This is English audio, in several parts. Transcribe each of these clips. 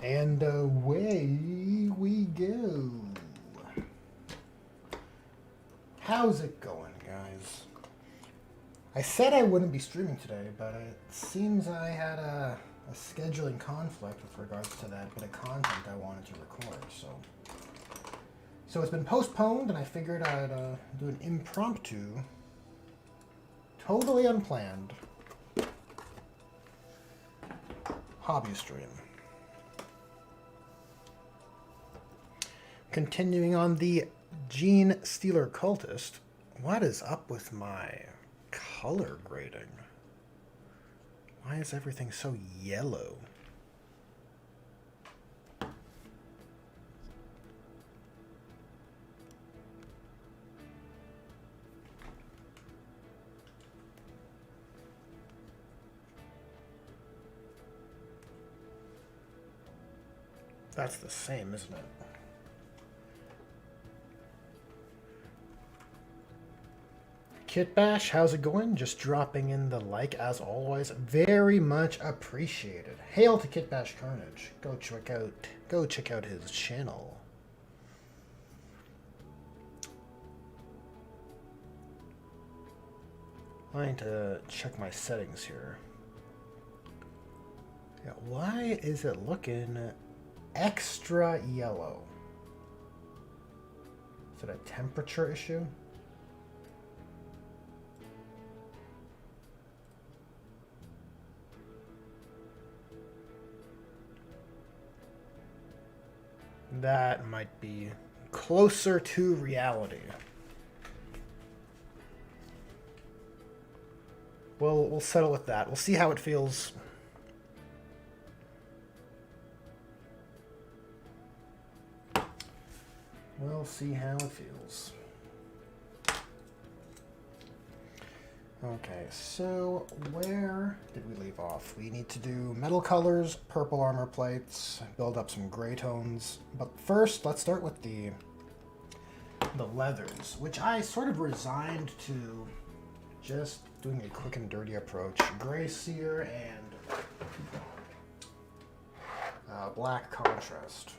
And away we go. How's it going, guys? I said I wouldn't be streaming today, but it seems I had a scheduling conflict with regards to that bit of content I wanted to record. So it's been postponed, and I figured I'd do an impromptu, totally unplanned hobby stream. Continuing on the Genestealer Cultist, what is up with my color grading? Why is everything so yellow? That's the same, isn't it? Kit Bash, how's it going? Just dropping in the like as always. Very much appreciated. Hail to Kit Bash Carnage. Go check out his channel. I need to check my settings here. Yeah, why is it looking extra yellow? Is it a temperature issue? That might be closer to reality. We'll settle with that. We'll see how it feels. We'll see how it feels. Okay, so where did we leave off? We need to do metal colors, purple armor plates, build up some gray tones. But first, let's start with the leathers, which I sort of resigned to just doing a quick and dirty approach. Gray sear and black contrast.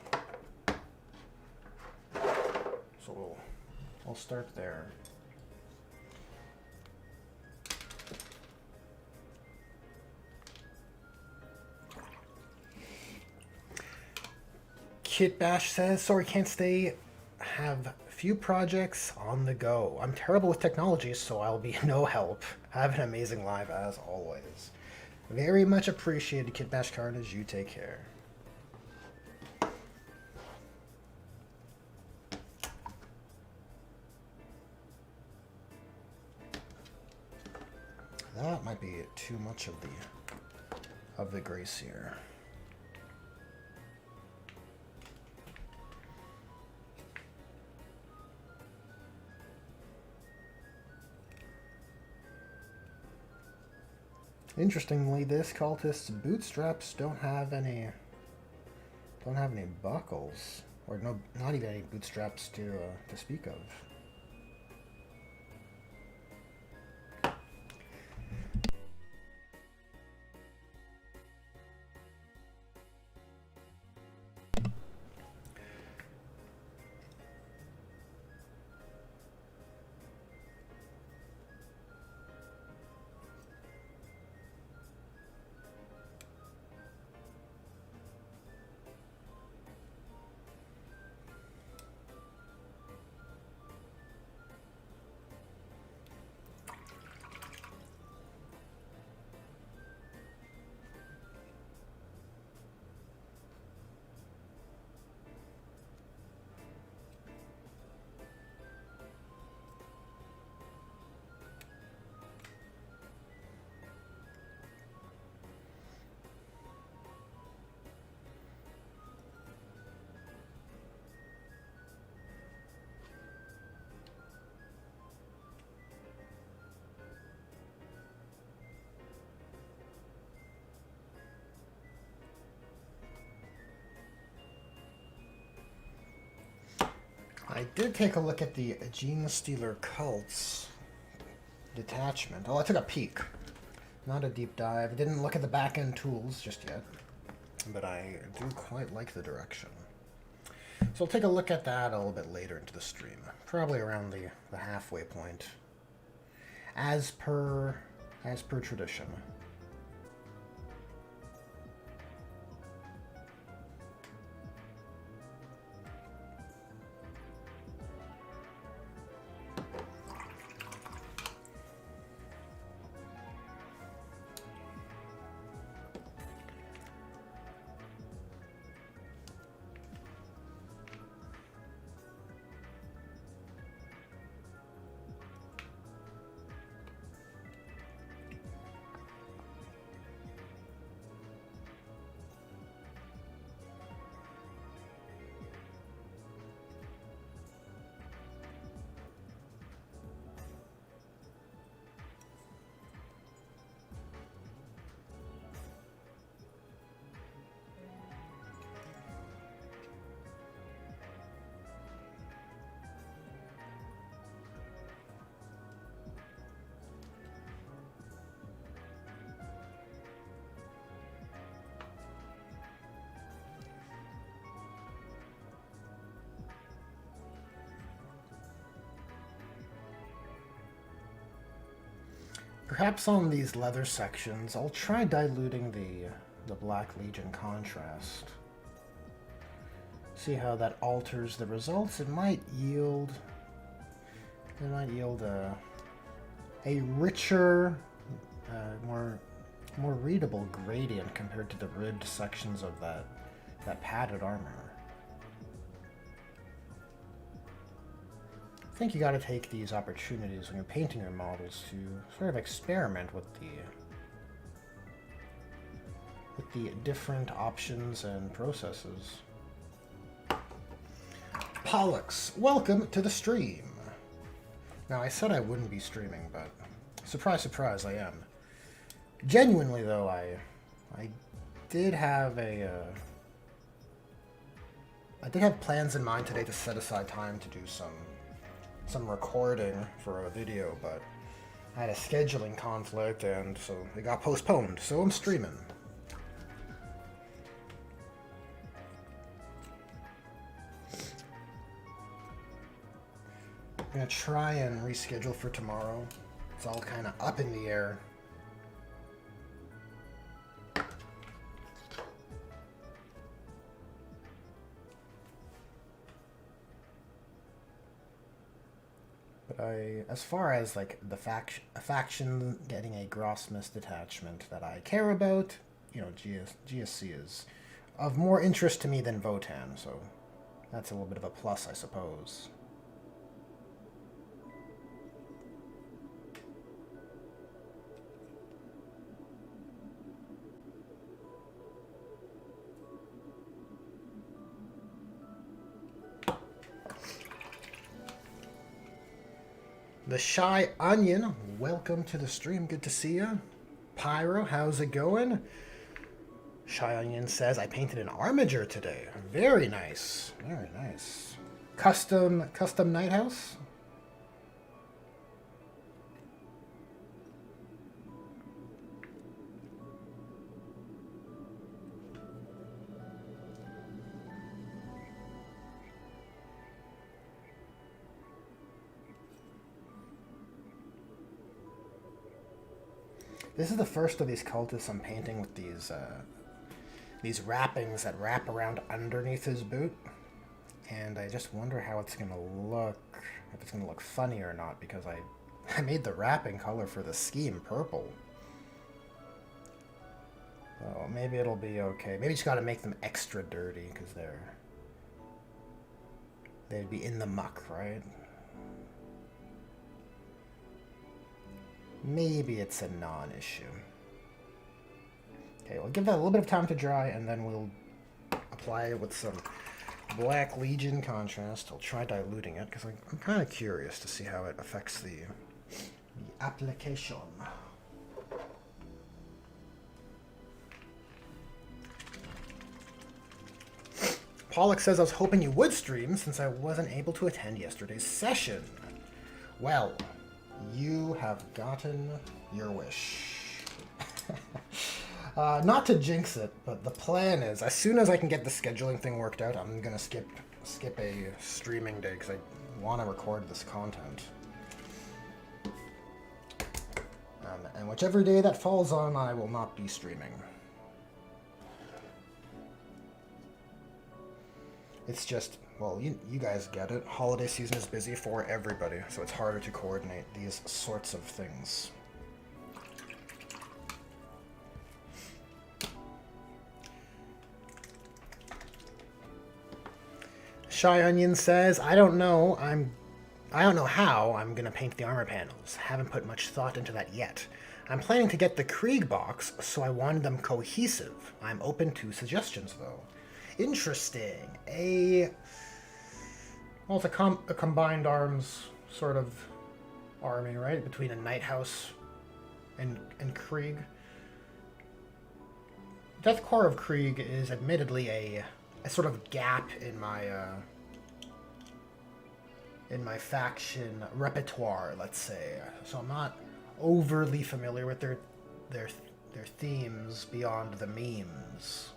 So we'll start there. Kit Bash says, sorry, can't stay. Have few projects on the go. I'm terrible with technology, so I'll be no help. Have an amazing live as always. Very much appreciated, Kit Bash Carnage. You take care. That might be too much of the gray sear. Interestingly, this cultist's bootstraps don't have any buckles, or no, not even any bootstraps to speak of. I did take a look at the Genestealer Cult's Detachment. Oh, I took a peek. Not a deep dive. Didn't look at the back-end tools just yet. but I do quite like the direction. So I'll take a look at that a little bit later into the stream, probably around the halfway point, as per tradition. Perhaps on these leather sections, I'll try diluting the Black Legion contrast. See how that alters the results. It might yield a richer, more readable gradient compared to the ribbed sections of that padded armor. I think you got to take these opportunities when you're painting your models to sort of experiment with the different options and processes. Pollux, welcome to the stream. Now, I said I wouldn't be streaming, but surprise, surprise, I am. Genuinely, though, I did have plans in mind today to set aside time to do some recording for a video, but I had a scheduling conflict, and so it got postponed, so I'm streaming. I'm gonna try and reschedule for tomorrow. It's all kind of up in the air. As far as like a faction getting a Grossmith detachment that I care about, you know, GSC is of more interest to me than Votan, so that's a little bit of a plus, I suppose. The Shy Onion, welcome to the stream. Good to see you. Pyro, how's it going? Shy Onion says, I painted an Armiger today. Very nice. Very nice. Custom Night House? This is the first of these cultists I'm painting with these wrappings that wrap around underneath his boot. And I just wonder how it's going to look, if it's going to look funny or not, because I made the wrapping color for the scheme purple. Oh, maybe it'll be okay. Maybe just got to make them extra dirty, because they'd be in the muck, right? Maybe it's a non-issue. Okay, we'll give that a little bit of time to dry, and then we'll apply it with some Black Legion contrast. I'll try diluting it, because I'm kind of curious to see how it affects the application. Pollux says, I was hoping you would stream since I wasn't able to attend yesterday's session. Well, you have gotten your wish. Not to jinx it, but the plan is, as soon as I can get the scheduling thing worked out, I'm gonna skip a streaming day because I want to record this content. And whichever day that falls on, I will not be streaming. It's just, well, you guys get it. Holiday season is busy for everybody, so it's harder to coordinate these sorts of things. Shy Onion says, I don't know how I'm gonna paint the armor panels. Haven't put much thought into that yet. I'm planning to get the Krieg box, so I wanted them cohesive. I'm open to suggestions, though. Interesting. Well, it's a combined arms sort of army, right? Between a Night House and Krieg. Death Core of Krieg is admittedly a sort of gap in my faction repertoire, let's say. So I'm not overly familiar with their themes beyond the memes.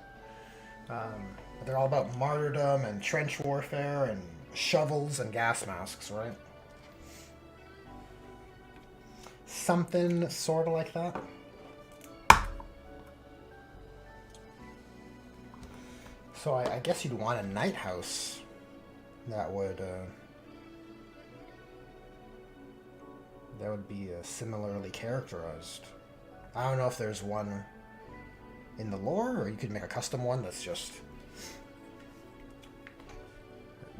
But they're all about martyrdom and trench warfare and shovels and gas masks, right? Something sort of like that. So I guess you'd want a Night House that would be similarly characterized. I don't know if there's one in the lore, or you could make a custom one that's just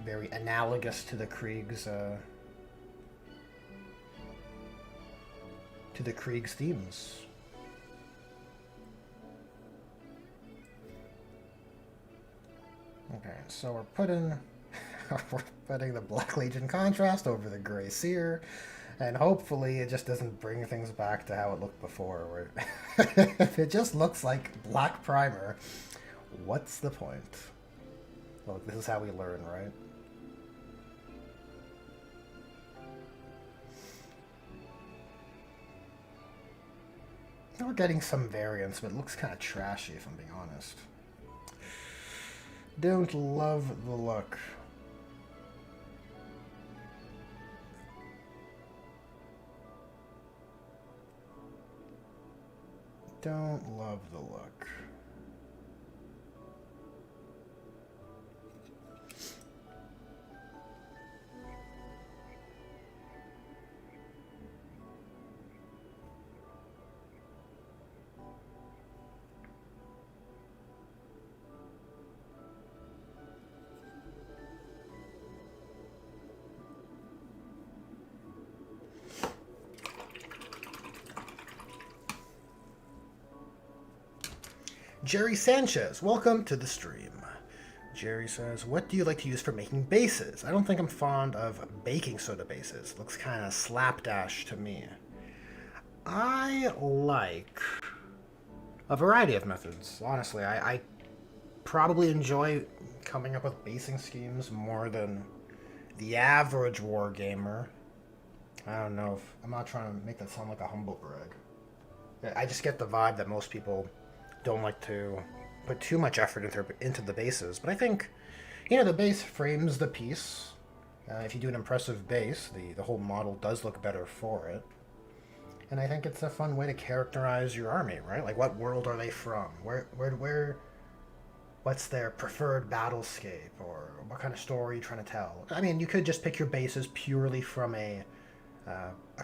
very analogous to the Krieg's themes. Okay, so we're putting the Black Legion contrast over the Grey Seer, and hopefully it just doesn't bring things back to how it looked before. Where if it just looks like black primer, what's the point? Look, this is how we learn, right? We're getting some variants, but it looks kind of trashy if I'm being honest. Don't love the look. Don't love the look. Jerry Sanchez, welcome to the stream. Jerry says, what do you like to use for making bases? I don't think I'm fond of baking soda bases. Looks kind of slapdash to me. I like a variety of methods, honestly. I probably enjoy coming up with basing schemes more than the average wargamer. I don't know if... I'm not trying to make that sound like a humble brag. I just get the vibe that most people don't like to put too much effort into the bases, but I think, you know, the base frames the piece. If you do an impressive base, the whole model does look better for it. And I think it's a fun way to characterize your army, right? Like, what world are they from? What's their preferred battlescape, or what kind of story are you trying to tell? I mean, you could just pick your bases purely from a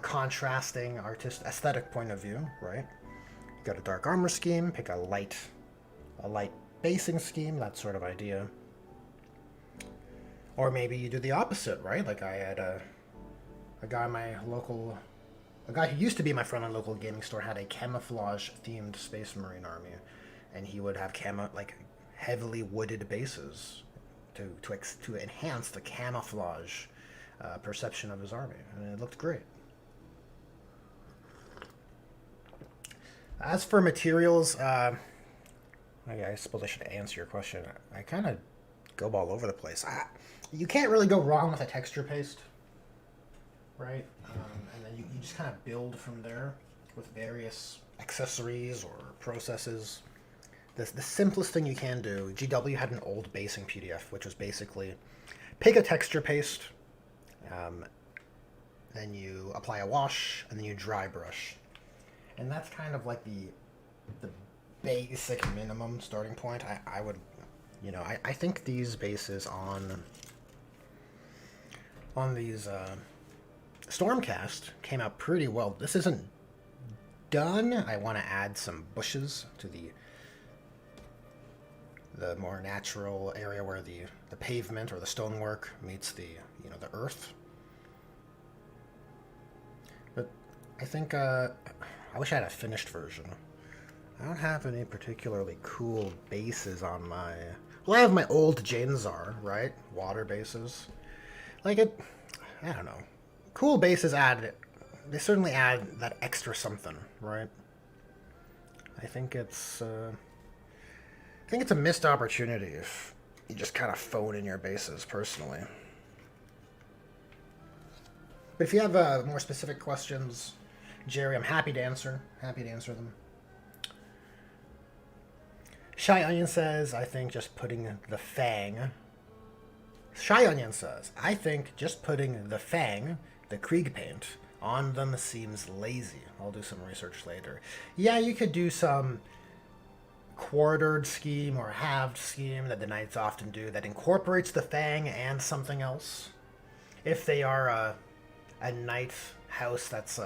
contrasting aesthetic point of view, right? You got a dark armor scheme, pick a light basing scheme, that sort of idea. Or maybe you do the opposite, right? Like I had a guy who used to be my friend on local gaming store had a camouflage themed Space Marine army, and he would have heavily wooded bases to enhance the camouflage perception of his army, and it looked great. As for materials, I suppose I should answer your question. I kind of go all over the place. You can't really go wrong with a texture paste, right? And then you just kind of build from there with various accessories or processes. The simplest thing you can do, GW had an old basing PDF, which was basically pick a texture paste, then you apply a wash, and then you dry brush. And that's kind of like the basic minimum starting point. I would, I think these bases on these Stormcast came out pretty well. This isn't done. I want to add some bushes to the more natural area where the pavement or the stonework meets the the earth. But I think I wish I had a finished version. I don't have any particularly cool bases on my. Well, I have my old Janzar, right? Water bases. Like it, I don't know. Cool bases add. They certainly add that extra something, right? I think it's a missed opportunity if you just kind of phone in your bases, personally. But if you have more specific questions, Jerry, I'm happy to answer. Happy to answer them. Shy Onion says, I think just putting the Fang. Shy Onion says, I think just putting the Fang, the Krieg paint, on them seems lazy. I'll do some research later. Yeah, you could do some quartered scheme or halved scheme that the Knights often do that incorporates the Fang and something else. If they are a Knight house that's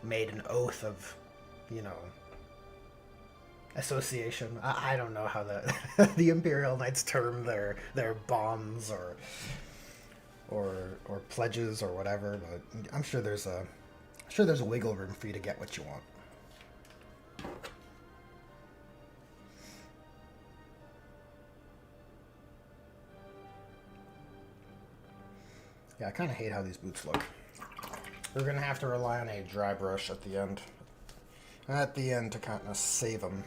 made an oath of, association. I don't know how the Imperial Knights term their bonds or pledges or whatever, but I'm sure there's a wiggle room for you to get what you want. Yeah, I kind of hate how these boots look. We're going to have to rely on a dry brush at the end. To kind of save them.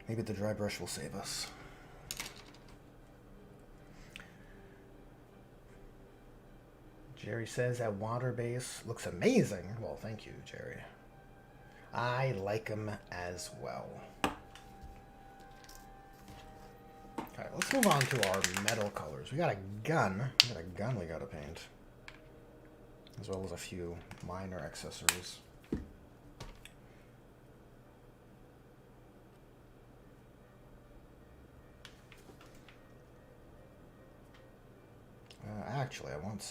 Maybe the dry brush will save us. Jerry says that water base looks amazing. Well, thank you, Jerry. I like them as well. Okay, let's move on to our metal colors. We got a gun. We got to paint. As well as a few minor accessories. Actually, I want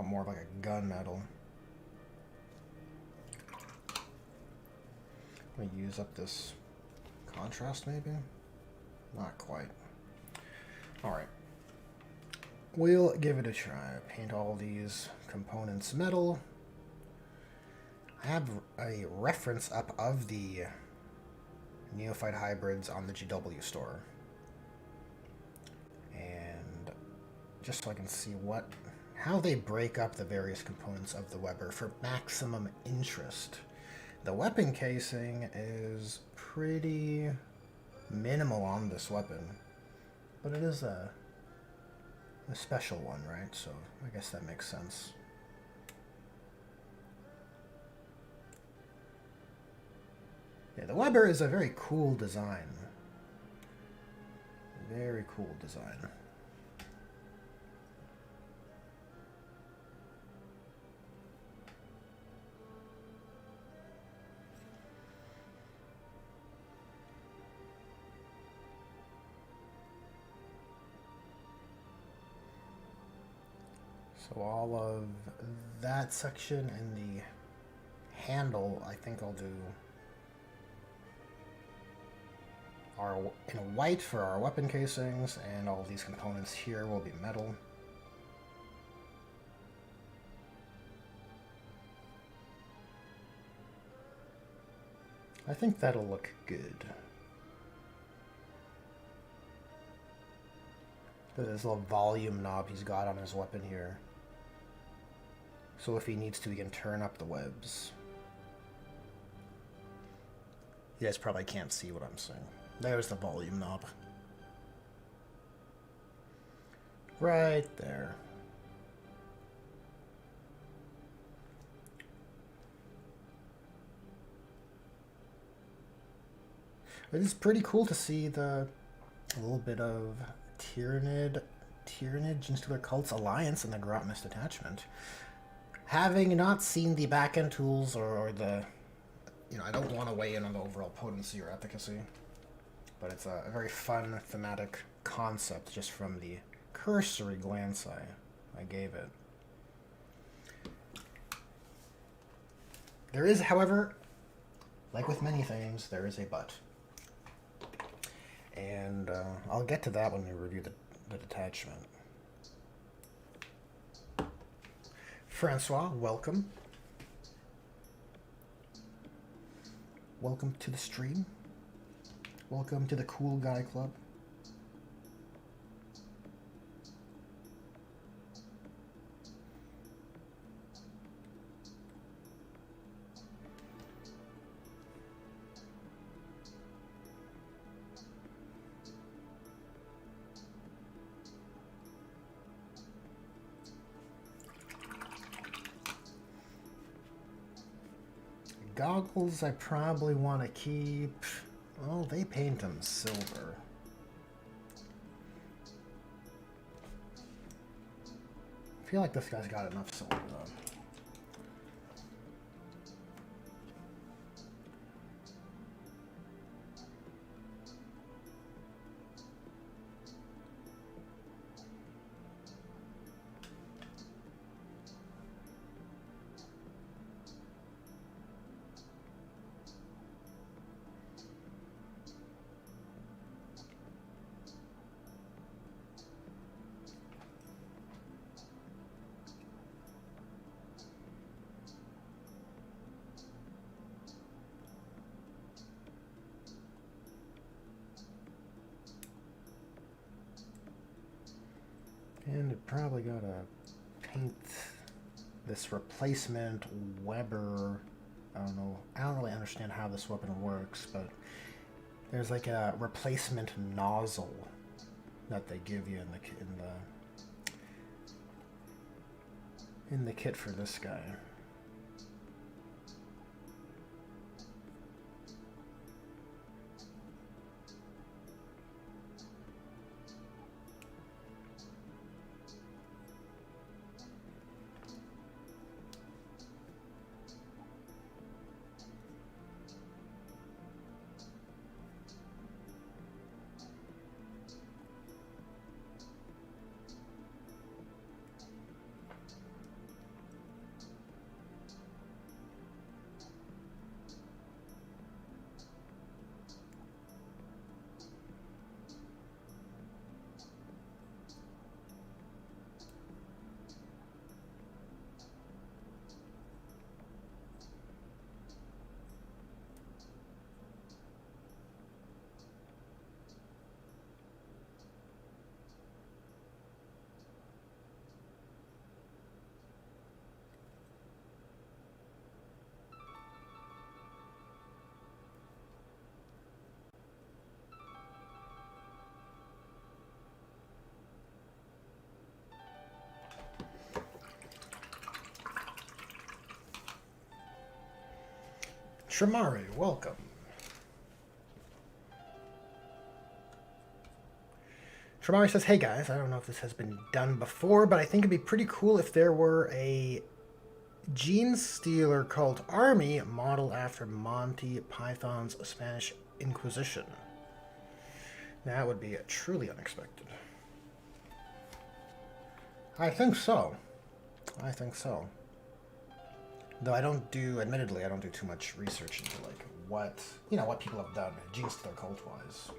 more of like a gun metal. I'm gonna use up this contrast, maybe? Not quite. Alright. We'll give it a try. Paint all these components metal. I have a reference up of the Neophyte hybrids on the GW store. And just so I can see how they break up the various components of the Weber for maximum interest. The weapon casing is pretty minimal on this weapon, but it is a special one, right? So I guess that makes sense. Yeah, the Weber is a very cool design. Very cool design. So all of that section and the handle, I think I'll do in white for our weapon casings, and all of these components here will be metal. I think that'll look good. This little volume knob he's got on his weapon here. So if he needs to, he can turn up the webs. You guys probably can't see what I'm saying. There's the volume knob. Right there. It is pretty cool to see a little bit of Tyranid, Genestealer Cults Alliance in the Grotmist Detachment. Having not seen the back-end tools or the... I don't want to weigh in on the overall potency or efficacy, but it's a very fun thematic concept just from the cursory glance I gave it. There is, however, like with many things, there is a but. And I'll get to that when we review the detachment. Francois, welcome. Welcome to the stream. Welcome to the Cool Guy Club. Goggles I probably want to keep. Oh, they paint them silver. I feel like this guy's got enough silver though. And it probably gotta paint this replacement Weber. I don't really understand how this weapon works, but there's like a replacement nozzle that they give you in the kit for this guy. Shamari, welcome. Shamari says, hey guys, I don't know if this has been done before, but I think it'd be pretty cool if there were a Genestealer cult army modeled after Monty Python's Spanish Inquisition. That would be truly unexpected. I think so. I think so. Though admittedly, I don't do too much research into like what people have done Genestealer cult-wise.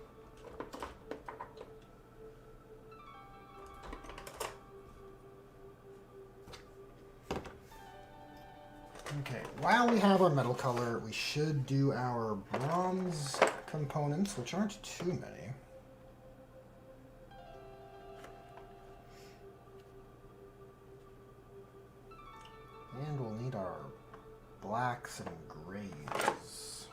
Okay, while we have our metal color, we should do our bronze components, which aren't too many. And we'll need our blacks and grays.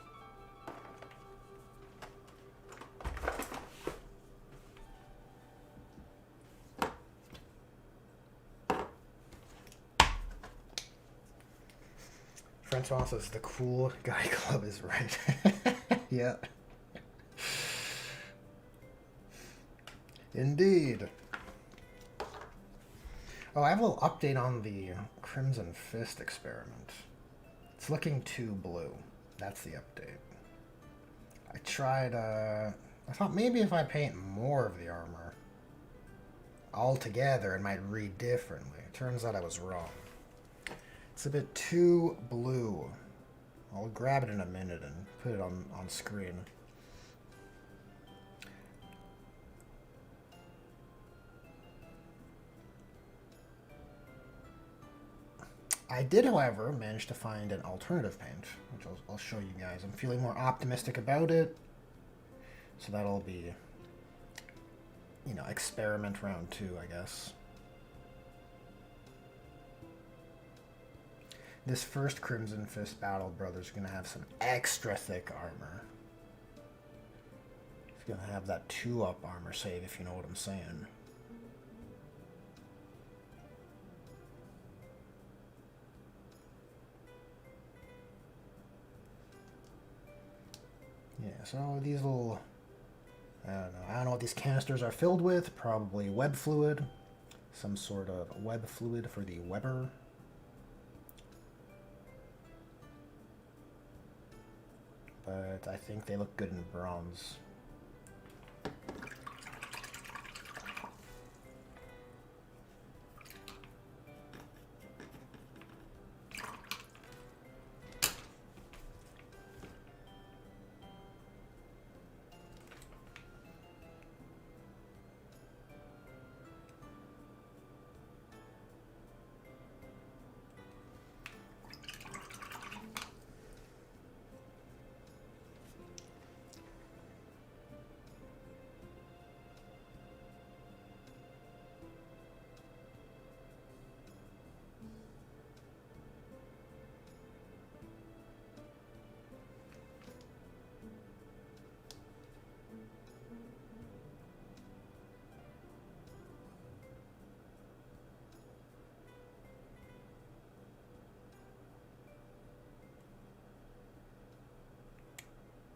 Francois says the Cool Guy Club is right. Yeah. Indeed. Oh, I have a little update on the Crimson Fist experiment. It's looking too blue. That's the update. I tried, I thought maybe if I paint more of the armor altogether, it might read differently. Turns out I was wrong. It's a bit too blue. I'll grab it in a minute and put it on screen. I did, however, manage to find an alternative paint, which I'll show you guys. I'm feeling more optimistic about it, so that'll be, you know, experiment round 2, I guess. This first Crimson Fist Battle Brother's going to have some extra thick armor. It's going to have that 2-up armor save, if you know what I'm saying. Yeah, so these little, I don't know what these canisters are filled with. Probably web fluid. Some sort of web fluid for the webber. But I think they look good in bronze.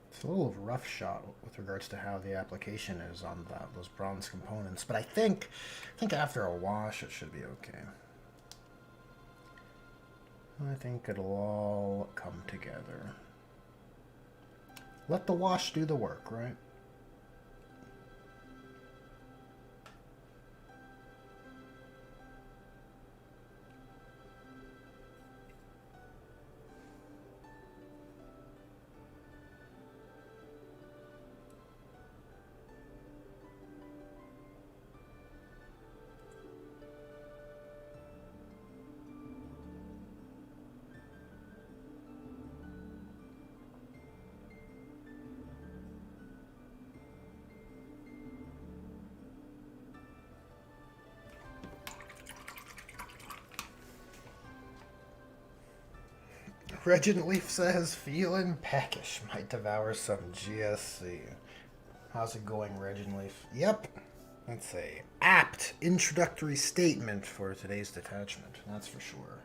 It's a little rough shot with regards to how the application is on those bronze components, but I think after a wash it should be okay. I think it'll all come together. Let the wash do the work, right? Regent Leaf says, feeling peckish, might devour some GSC. How's it going, Regent Leaf? Yep, that's a apt introductory statement for today's detachment, that's for sure.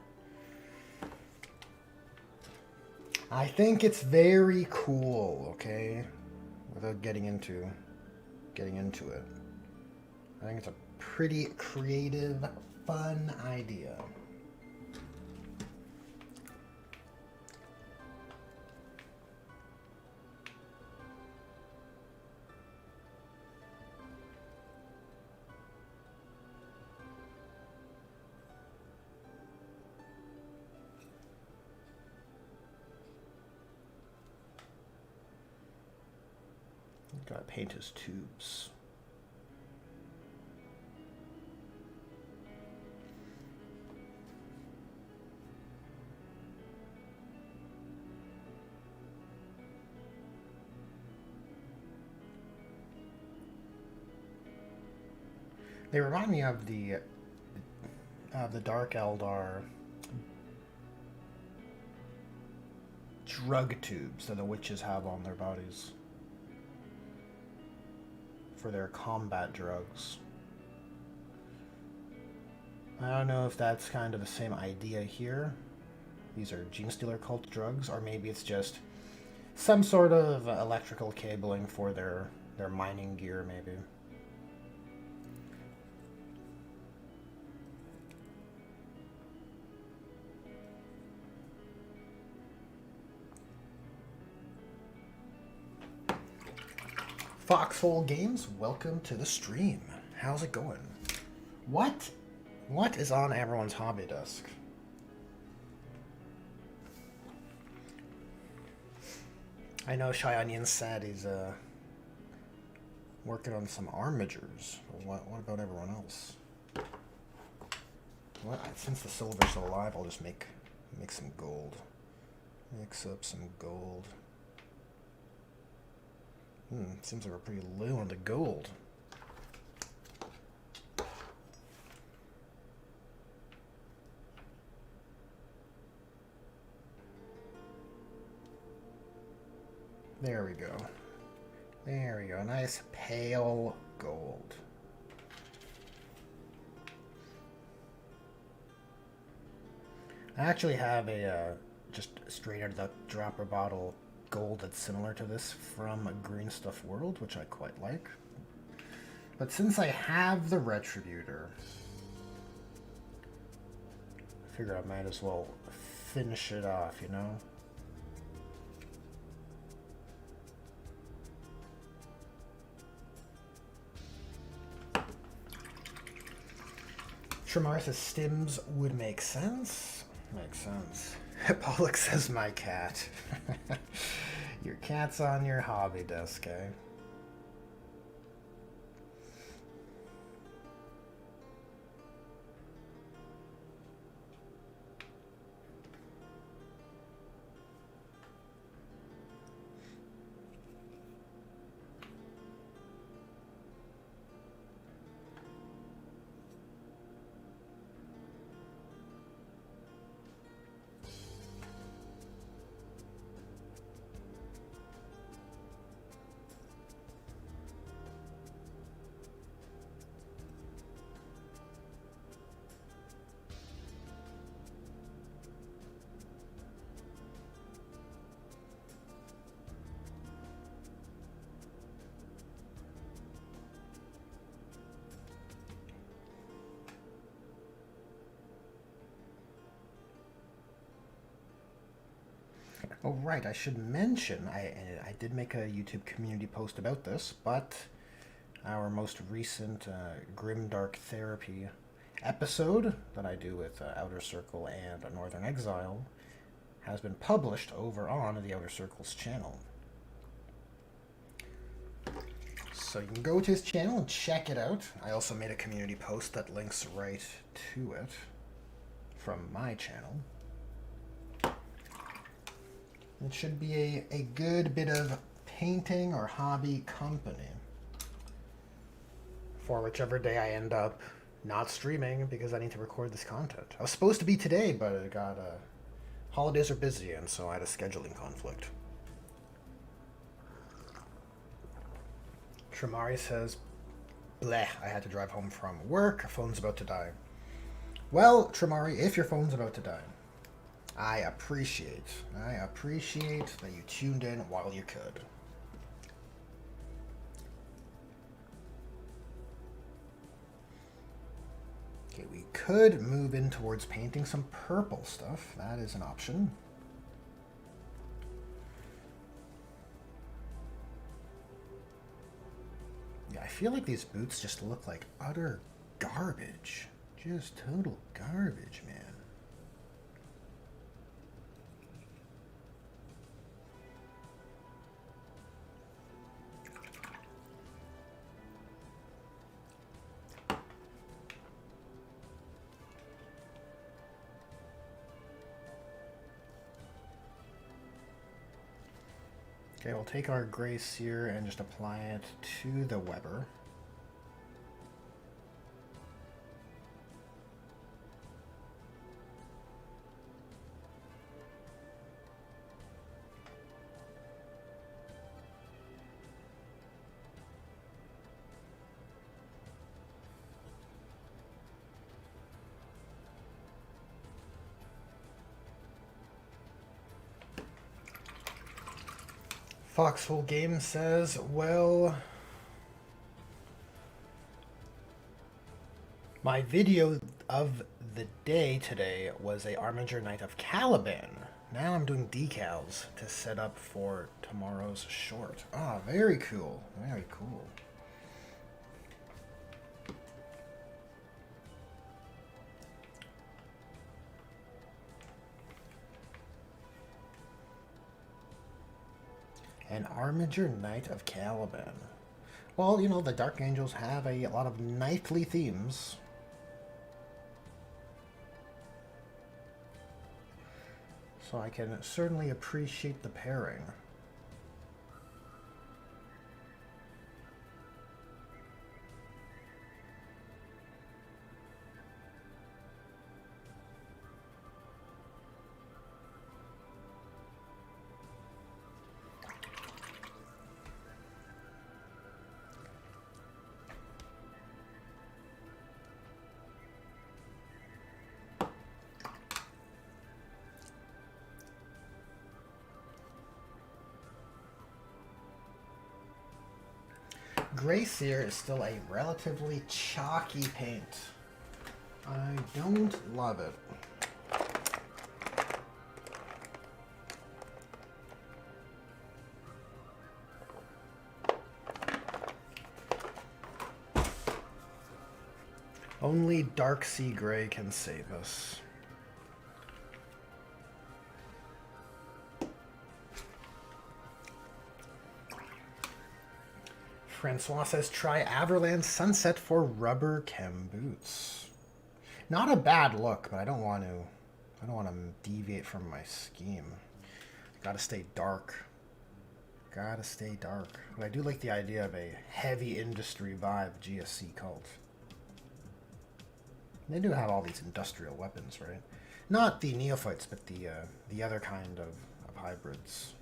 I think it's very cool, okay? Without getting into it. I think it's a pretty creative, fun idea. Gotta paint his tubes. They remind me of the Dark Eldar drug tubes that the witches have on their bodies for their combat drugs. I don't know if that's kind of the same idea here. These are Genestealer cult drugs, or maybe it's just some sort of electrical cabling for their mining gear, maybe. Foxhole Games, welcome to the stream. How's it going? What is on everyone's hobby desk? I know Shy Onion said he's working on some armigers. What about everyone else? What? Since the silver's still alive, I'll just make some gold. Mix up some gold. Seems like we're pretty low on the gold. There we go. There we go. Nice pale gold. I actually have a just straight out of the dropper bottle gold that's similar to this from Green Stuff World, which I quite like. But since I have the Retributor, I figure I might as well finish it off, you know? Tremar says stims would make sense. Makes sense. Pollock says my cat. Your cat's on your hobby desk, eh? Oh, right, I should mention, I did make a YouTube community post about this, but our most recent Grimdark Therapy episode that I do with Outer Circle and Northern Exile has been published over on the Outer Circle's channel. So you can go to his channel and check it out. I also made a community post that links right to it from my channel. It should be a good bit of painting or hobby company for whichever day I end up not streaming because I need to record this content. I was supposed to be today, but it got holidays are busy, and so I had a scheduling conflict. Tremari says, bleh, I had to drive home from work. Phone's about to die. Well, Tremari, if your phone's about to die, I appreciate that you tuned in while you could. Okay, we could move in towards painting some purple stuff. That is an option. Yeah, I feel like these boots just look like utter garbage. Just total garbage, man. Okay, we'll take our gray sear and just apply it to the Weber. Foxhole Game says, well, my video of the day today was a Armiger Knight of Caliban. Now I'm doing decals to set up for tomorrow's short. Ah, very cool. Very cool. An Armiger Knight of Caliban. Well, you know, the Dark Angels have a lot of knightly themes. So I can certainly appreciate the pairing. Gray Seer is still a relatively chalky paint. I don't love it. Only Dark Sea Gray can save us. Francois says, try Averland Sunset for rubber chem boots. Not a bad look, but I don't want to deviate from my scheme. Gotta stay dark. Gotta stay dark. But I do like the idea of a heavy industry vibe GSC cult. They do have all these industrial weapons, right? Not the neophytes, but the other kind of hybrids.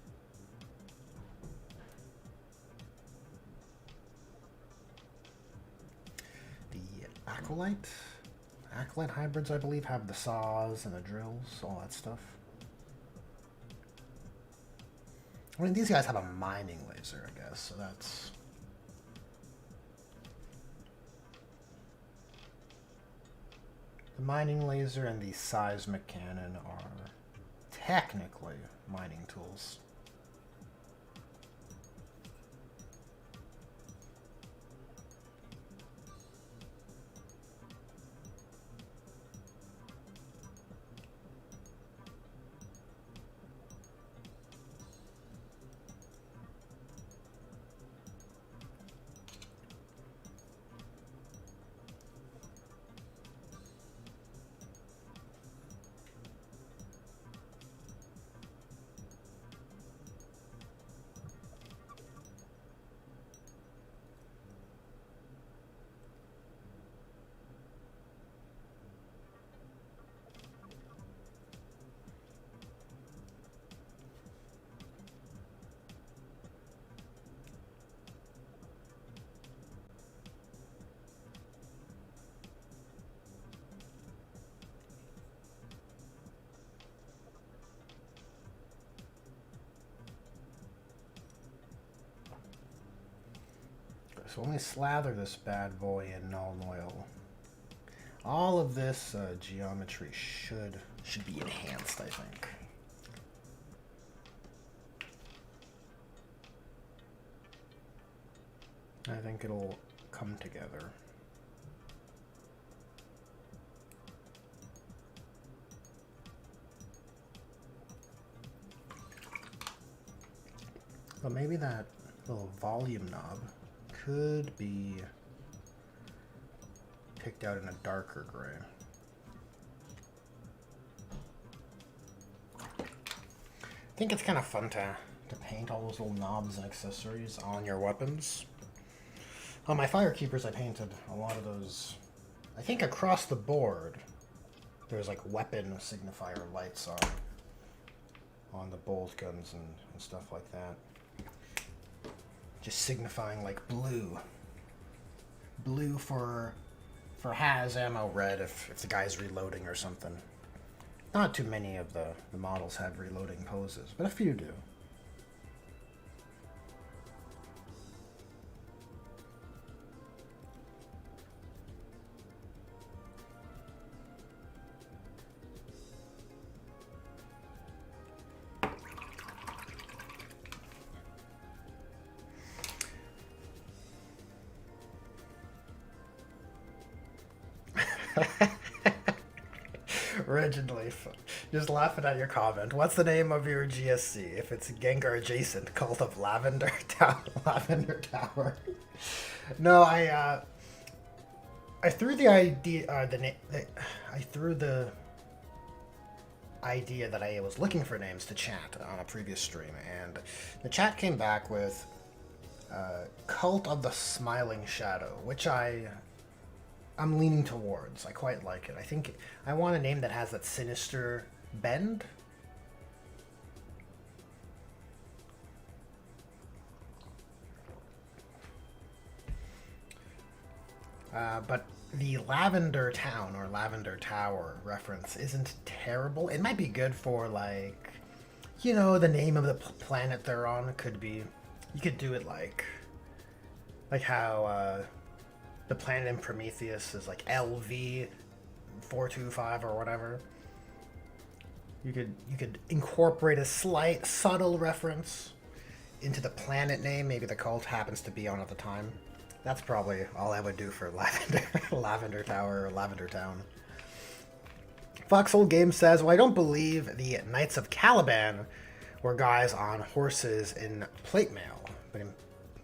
Acolyte hybrids, I believe, have the saws and the drills, all that stuff. I mean, these guys have a mining laser, I guess, so that's... The mining laser and the seismic cannon are technically mining tools. So let me slather this bad boy in Null Oil. All of this geometry should be enhanced, I think. I think it'll come together. But maybe that little volume knob could be picked out in a darker gray. I think it's kind of fun to paint all those little knobs and accessories on your weapons. On my Firekeepers, I painted a lot of those. I think across the board, there's like weapon signifier lights on the bolt guns and stuff like that. Just signifying like blue. Blue for has ammo, red if the guy's reloading or something. Not too many of the models have reloading poses, but a few do. Originally, just laughing at your comment. What's the name of your GSC? If it's Gengar adjacent, Cult of Lavender Tower. Lavender Tower. No, I threw the idea. I threw the idea that I was looking for names to chat on a previous stream, and the chat came back with Cult of the Smiling Shadow, which I'm leaning towards. I quite like it. I think I want a name that has that sinister bend. But the Lavender Town or Lavender Tower reference isn't terrible. It might be good for, like, the name of the planet they're on could be. You could do it like how the planet in Prometheus is like LV 425 or whatever. You could incorporate a slight subtle reference into the planet name maybe the cult happens to be on at the time. That's probably all I would do for Lavender Tower or Lavender Town. Foxhole Game says, well, I don't believe the Knights of Caliban were guys on horses in plate mail,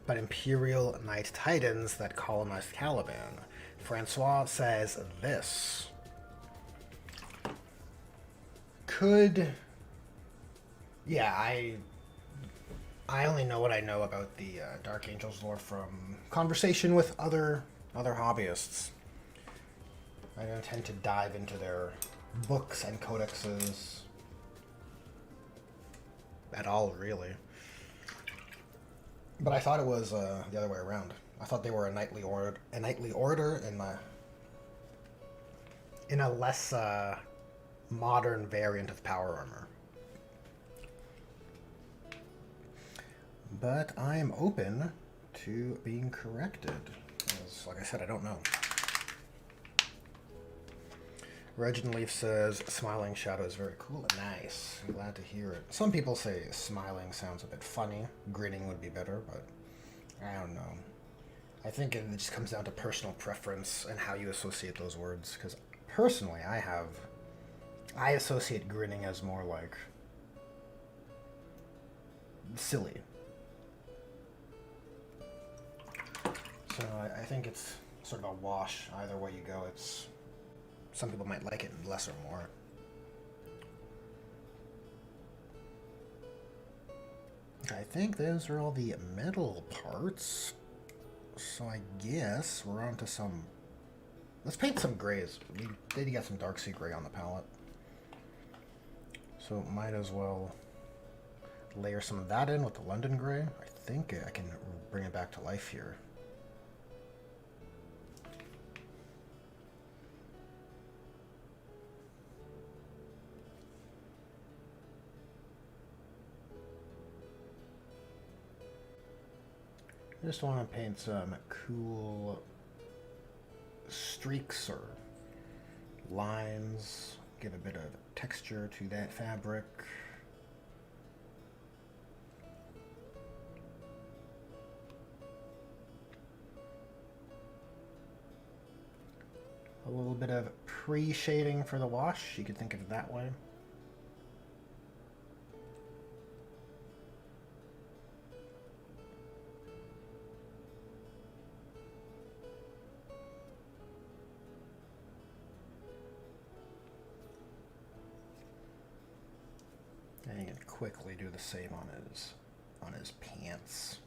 but Imperial Knight Titans that colonized Caliban. Francois says this. Yeah, I only know what I know about the Dark Angels lore from conversation with other hobbyists. I don't tend to dive into their books and codexes at all, really. But I thought it was the other way around. I thought they were a knightly order in a less modern variant of power armor. But I am open to being corrected. As, like I said, I don't know. Reginald Leaf says, Smiling Shadow is very cool and nice. I'm glad to hear it. Some people say smiling sounds a bit funny. Grinning would be better, but I don't know. I think it just comes down to personal preference and how you associate those words. Because personally, I associate grinning as more like silly. So I think it's sort of a wash. Either way you go, it's... Some people might like it less or more. I think those are all the metal parts. So I guess we're on to some... Let's paint some grays. We did get some dark sea gray on the palette. So might as well layer some of that in with the London gray. I think I can bring it back to life here. I just want to paint some cool streaks or lines, give a bit of texture to that fabric. A little bit of pre-shading for the wash, you could think of it that way. And you can quickly do the same on his pants.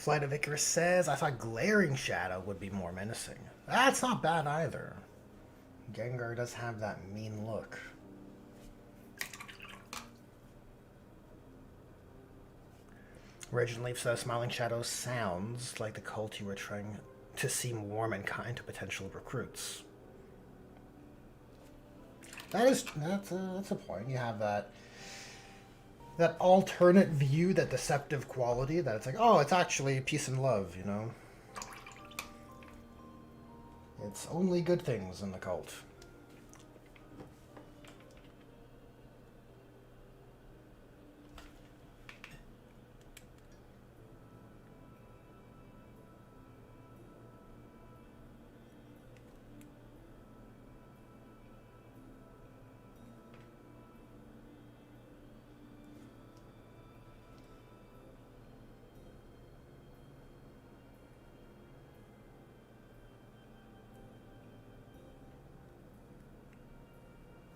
Flight of Icarus says, I thought Glaring Shadow would be more menacing. That's not bad either. Gengar does have that mean look. Raging Leaf says, Smiling Shadow sounds like the cult you were trying to seem warm and kind to potential recruits. That's a point. You have that alternate view, that deceptive quality, that it's like, oh, it's actually peace and love, you know? It's only good things in the cult.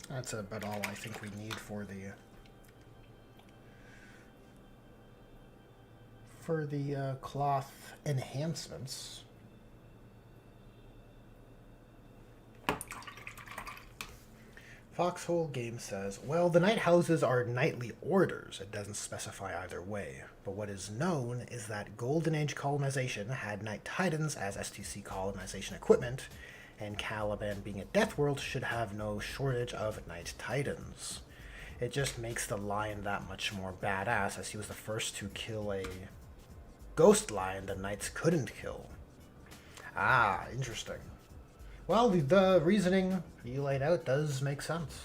That's about all I think we need for the cloth enhancements. Foxhole Game says, well, the night houses are nightly orders. It doesn't specify either way. But what is known is that Golden Age colonization had Night Titans as STC colonization equipment, and Caliban, being a death world, should have no shortage of Night Titans. It just makes the lion that much more badass, as he was the first to kill a ghost lion the knights couldn't kill. Ah, interesting. Well, the reasoning you laid out does make sense.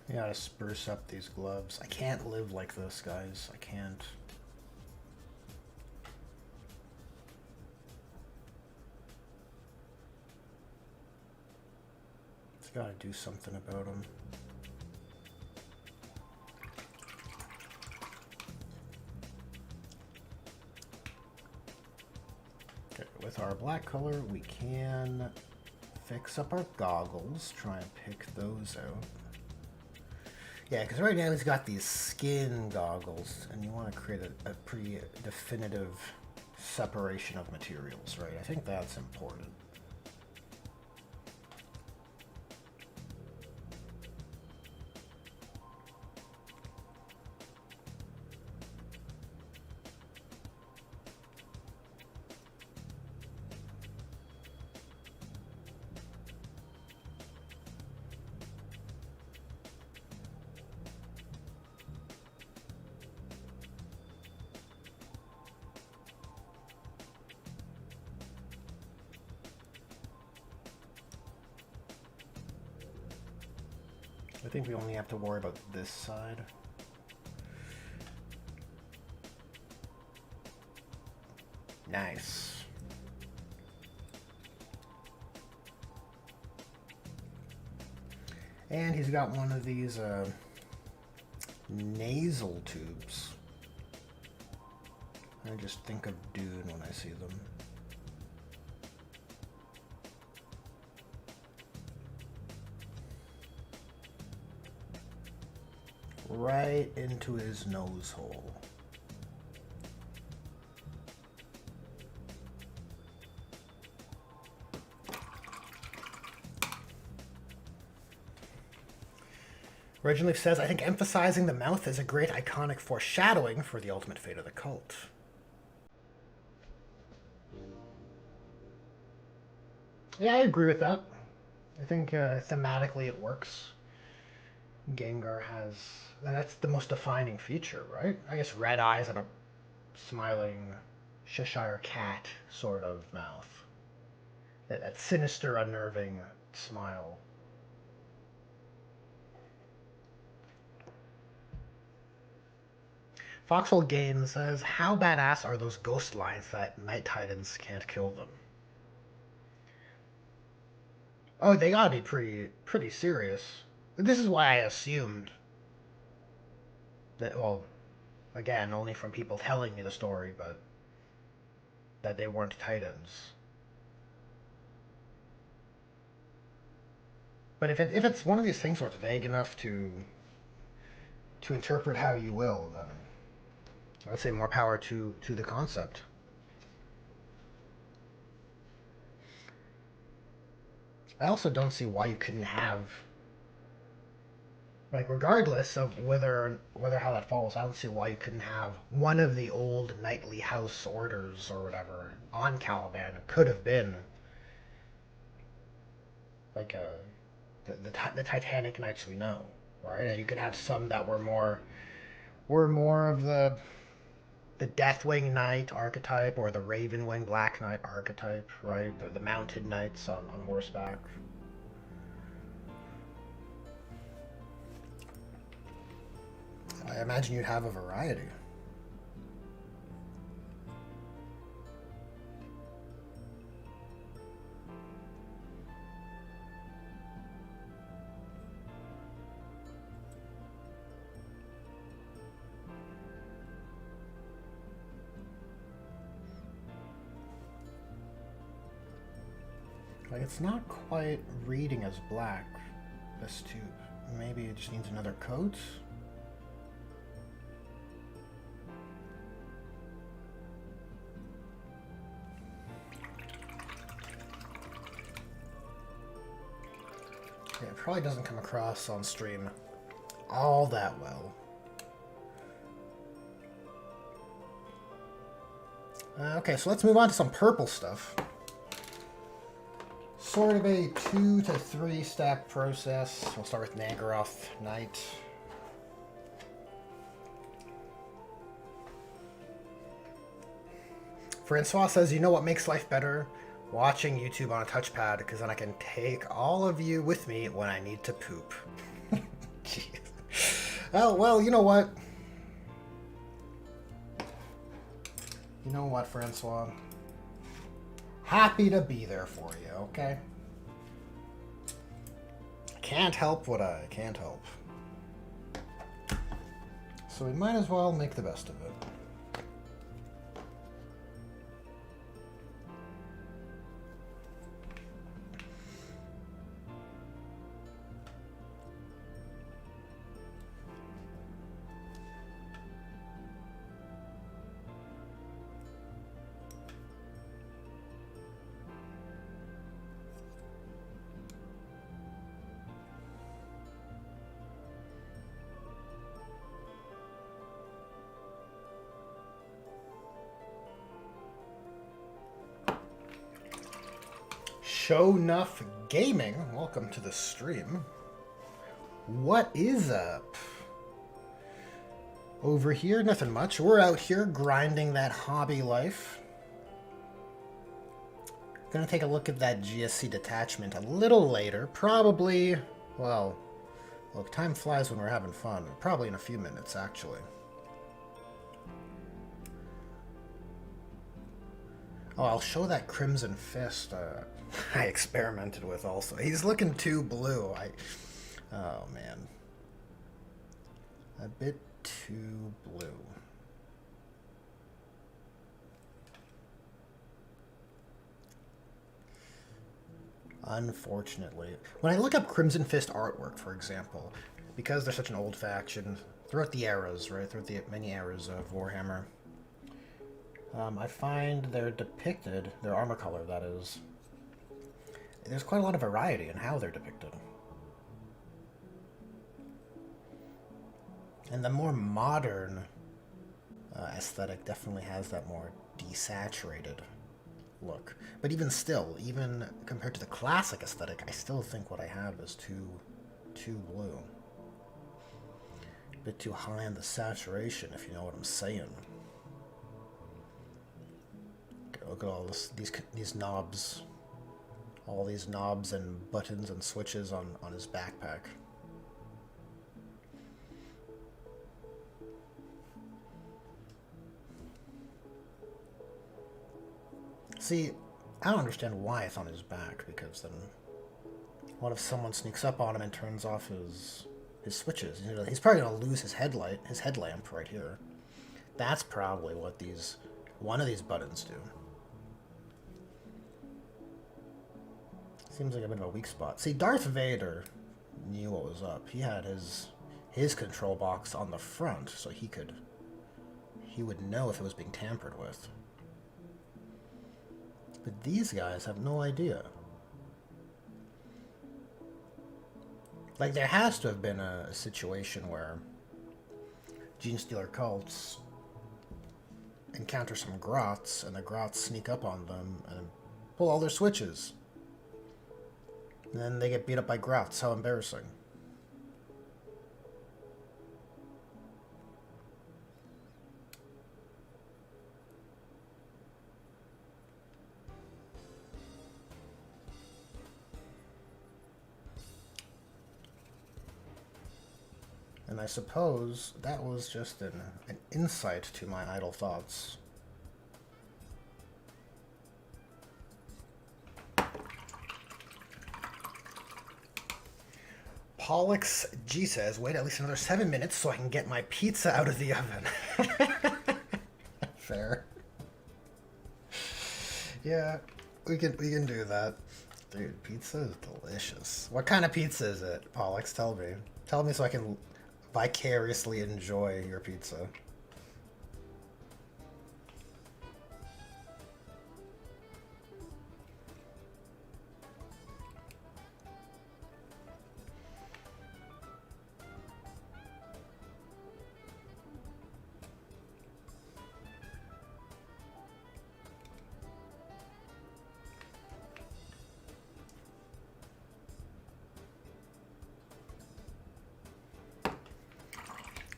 You gotta spruce up these gloves. I can't live like this, guys. I can't. It's gotta do something about them. Okay, with our black color, we can fix up our goggles. Try and pick those out. Yeah, because right now he's got these skin goggles, and you want to create a pretty definitive separation of materials, right? I think that's important. I think we only have to worry about this side. Nice. And he's got one of these nasal tubes. I just think of Dune when I see them. Right into his nose hole. Originally says, I think emphasizing the mouth is a great iconic foreshadowing for the ultimate fate of the cult. Yeah, I agree with that. I think thematically it works. Gengar has... That's the most defining feature, right? I guess red eyes and a smiling Cheshire cat sort of mouth. That sinister, unnerving smile. Foxhole Games says, how badass are those ghost lines that Night Titans can't kill them? Oh, they gotta be pretty serious. This is why I assumed that, well, again, only from people telling me the story, but that they weren't Titans. But if it's one of these things where it's vague enough to interpret how you will, then I'd say more power to the concept. I also don't see why you couldn't have, like, regardless of whether how that falls, I don't see why you couldn't have one of the old knightly house orders or whatever on Caliban. It could have been like the Titanic Knights we know, right? And you could have some that were more of the Deathwing Knight archetype or the Ravenwing Black Knight archetype, right? The mounted knights on horseback. I imagine you'd have a variety. Like, it's not quite reading as black, this tube. Maybe it just needs another coat? Yeah, it probably doesn't come across on stream all that well. Okay, so let's move on to some purple stuff. Sort of a 2 to 3 step process. We'll start with Nagaroth Knight. Francois says, you know what makes life better? Watching YouTube on a touchpad, because then I can take all of you with me when I need to poop. Jeez. Oh, well, you know what? You know what, Francois? Happy to be there for you, okay? I can't help what I can't help. So we might as well make the best of it. Show Nuff Gaming, welcome to the stream. What is up? Over here, nothing much. We're out here grinding that hobby life. Gonna take a look at that GSC detachment a little later. Probably, well, look, time flies when we're having fun. Probably in a few minutes, actually. Oh, I'll show that Crimson Fist I experimented with also. He's looking too blue. Oh, man. A bit too blue. Unfortunately. When I look up Crimson Fist artwork, for example, because they're such an old faction, throughout the eras, right? Throughout the many eras of Warhammer, I find they're depicted, their armor color, that is, there's quite a lot of variety in how they're depicted. And the more modern aesthetic definitely has that more desaturated look. But even still, even compared to the classic aesthetic, I still think what I have is too blue. A bit too high on the saturation, if you know what I'm saying. Look at all these knobs. All these knobs and buttons and switches on his backpack. See, I don't understand why it's on his back, because then what if someone sneaks up on him and turns off his switches? You know, he's probably gonna lose his headlamp right here. That's probably what one of these buttons do. Seems like a bit of a weak spot. See, Darth Vader knew what was up. He had his control box on the front, so he would know if it was being tampered with. But these guys have no idea. Like, there has to have been a situation where Genestealer cults encounter some grots, and the grots sneak up on them and pull all their switches. And then they get beat up by grots. How embarrassing. And I suppose that was just an insight to my idle thoughts. Pollux G says, wait at least another 7 minutes so I can get my pizza out of the oven. Fair. Yeah, we can do that. Dude, pizza is delicious. What kind of pizza is it, Pollux? Tell me. Tell me so I can vicariously enjoy your pizza.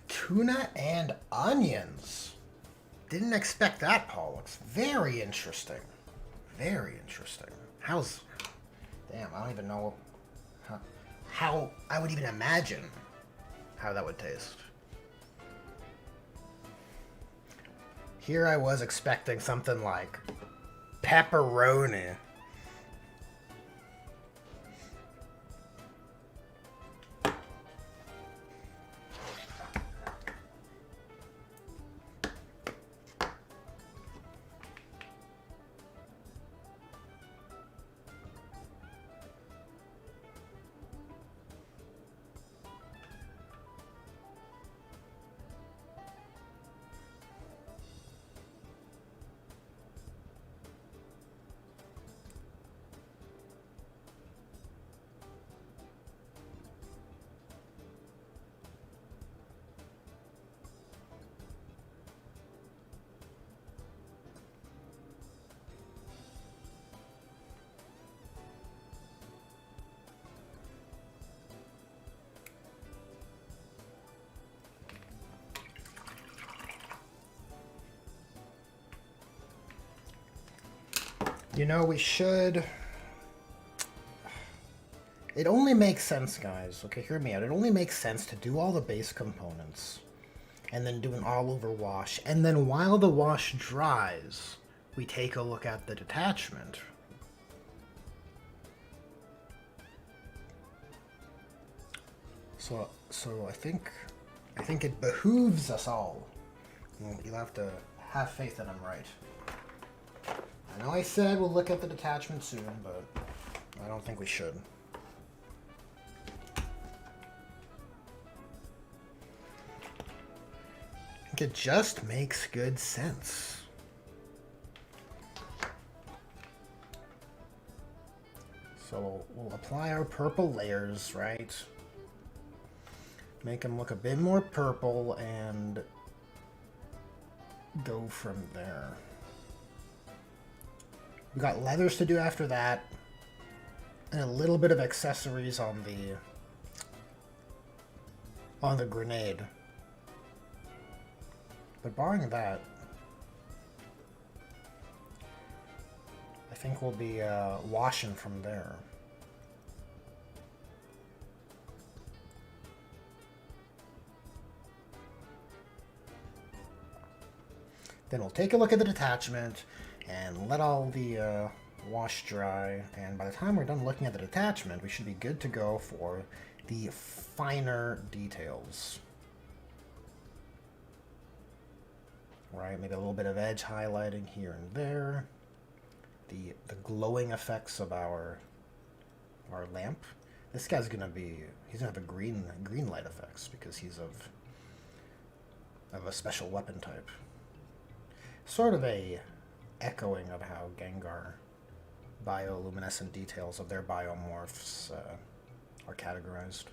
Tuna and onions. Didn't expect that, Pollux. Very interesting. Very interesting. Damn, I don't even know how I would even imagine how that would taste. Here I was expecting something like pepperoni. You know, we should... It only makes sense, guys. Okay, hear me out. It only makes sense to do all the base components and then do an all-over wash. And then while the wash dries, we take a look at the detachment. So I think it behooves us all. You'll have to have faith that I'm right. I know I said we'll look at the detachment soon, but I don't think we should. I think it just makes good sense. So we'll apply our purple layers, right? Make them look a bit more purple and go from there. We got leathers to do after that, and a little bit of accessories on the grenade. But barring that, I think we'll be washing from there. Then we'll take a look at the detachment and let all the wash dry. And by the time we're done looking at the detachment, we should be good to go for the finer details. Right, maybe a little bit of edge highlighting here and there. The glowing effects of our lamp. This guy's gonna have a green light effects because he's of a special weapon type. Sort of a echoing of how Gengar bioluminescent details of their biomorphs are categorized.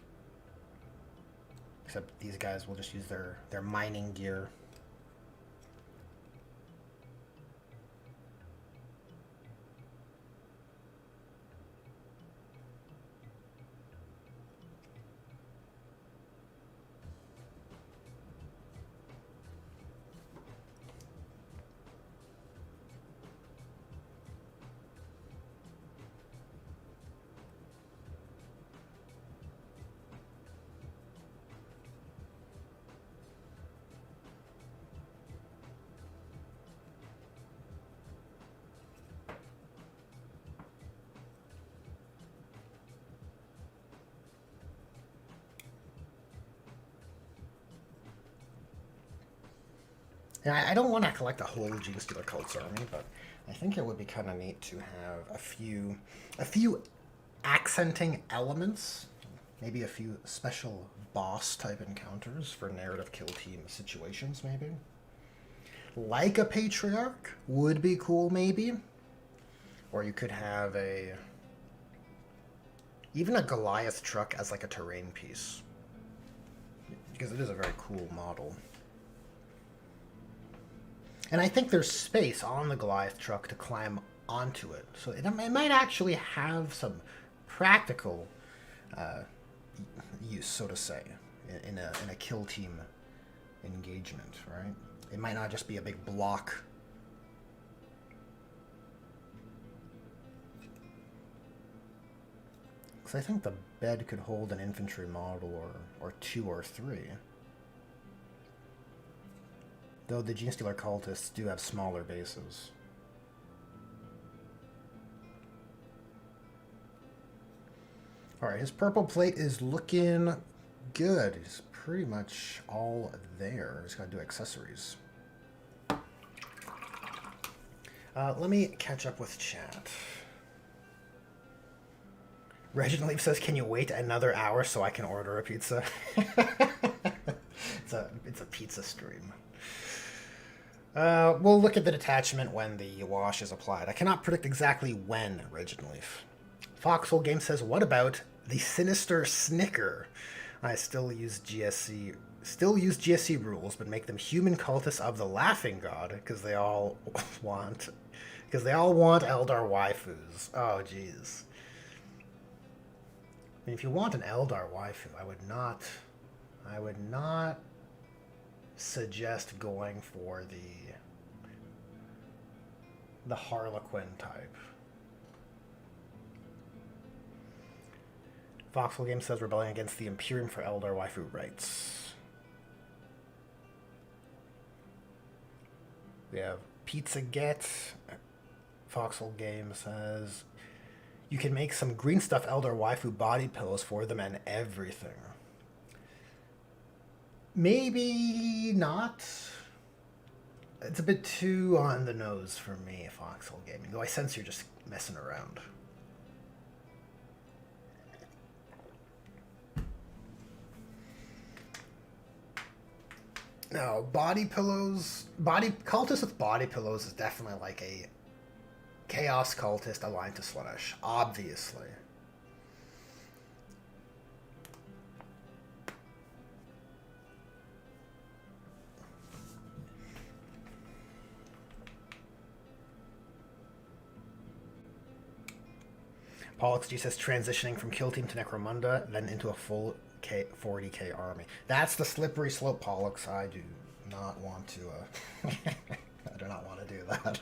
Except these guys will just use their mining gear. Yeah, I don't want to collect a whole Genestealer Cultist army, but I think it would be kind of neat to have a few accenting elements, maybe a few special boss type encounters for narrative kill team situations, maybe. Like a Patriarch would be cool, maybe. Or you could have even a Goliath truck as like a terrain piece, because it is a very cool model. And I think there's space on the Goliath truck to climb onto it. So it might actually have some practical use, so to say, in a kill team engagement, right? It might not just be a big block. Because I think the bed could hold an infantry model or 2 or 3. Though the Genestealer Cultists do have smaller bases. Alright, his purple plate is looking good. He's pretty much all there. He's got to do accessories. Let me catch up with chat. Reginald Leaf says, can you wait another hour so I can order a pizza? It's a pizza stream. We'll look at the detachment when the wash is applied. I cannot predict exactly when, Reginald Leaf. Foxhole Game says, what about the Sinister Snicker? I still use GSC rules, but make them human cultists of the Laughing God, because they all want Eldar waifus. Oh, jeez. I mean, if you want an Eldar waifu, I would not suggest going for the Harlequin type. Voxel Game says rebelling against the Imperium for Eldar waifu rights. We have Pizza Get. Foxhole Game says you can make some green stuff Eldar waifu body pillows for them and everything. Maybe not. It's a bit too on the nose for me, Foxhole Gaming, though I sense you're just messing around. No, body pillows... Cultist with body pillows is definitely like a Chaos Cultist aligned to Slaanesh, obviously. Pollux G says transitioning from Kill Team to Necromunda, then into a full 40k army. That's the slippery slope, Pollux. I do not want to. I do not want to do that.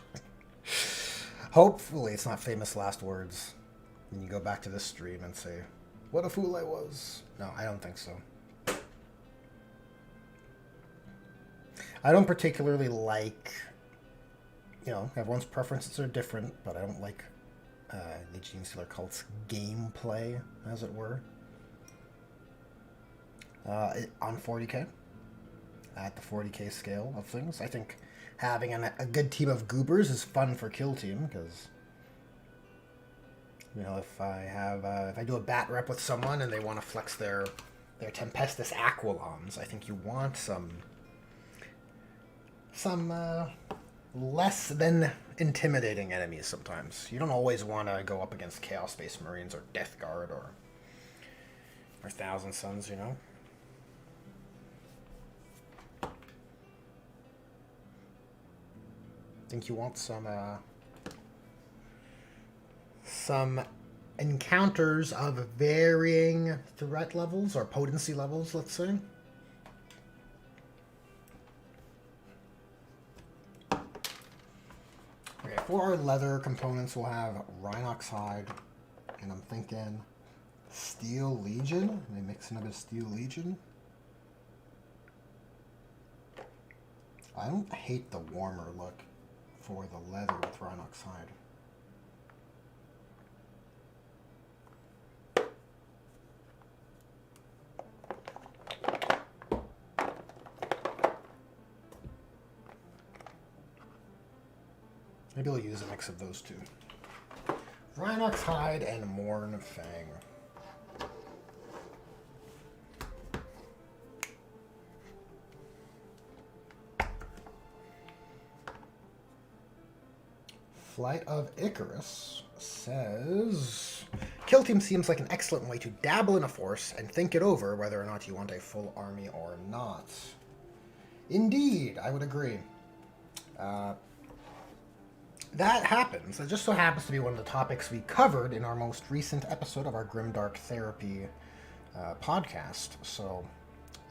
Hopefully, it's not famous last words. And you go back to this stream and say, "What a fool I was." No, I don't think so. I don't particularly like everyone's preferences are different, but I don't like the Genestealer cult's gameplay, as it were. On 40k, at the 40k scale of things, I think having a good team of goobers is fun for kill team, because if I do a bat rep with someone and they want to flex their Tempestus Aquilons, I think you want some less than intimidating enemies sometimes. You don't always want to go up against Chaos Space Marines or Death Guard or Thousand Suns, I think you want some encounters of varying threat levels or potency levels, let's say. Okay, for our leather components, we'll have Rhinox hide, and I'm thinking Steel Legion. They mix in a bit of Steel Legion. I don't hate the warmer look for the leather with Rhinox hide. Maybe I'll use a mix of those two. Rhinox hide and Morn Fang. Flight of Icarus says, kill team seems like an excellent way to dabble in a force and think it over whether or not you want a full army or not. Indeed, I would agree. That happens. It just so happens to be one of the topics we covered in our most recent episode of our Grimdark Therapy podcast. So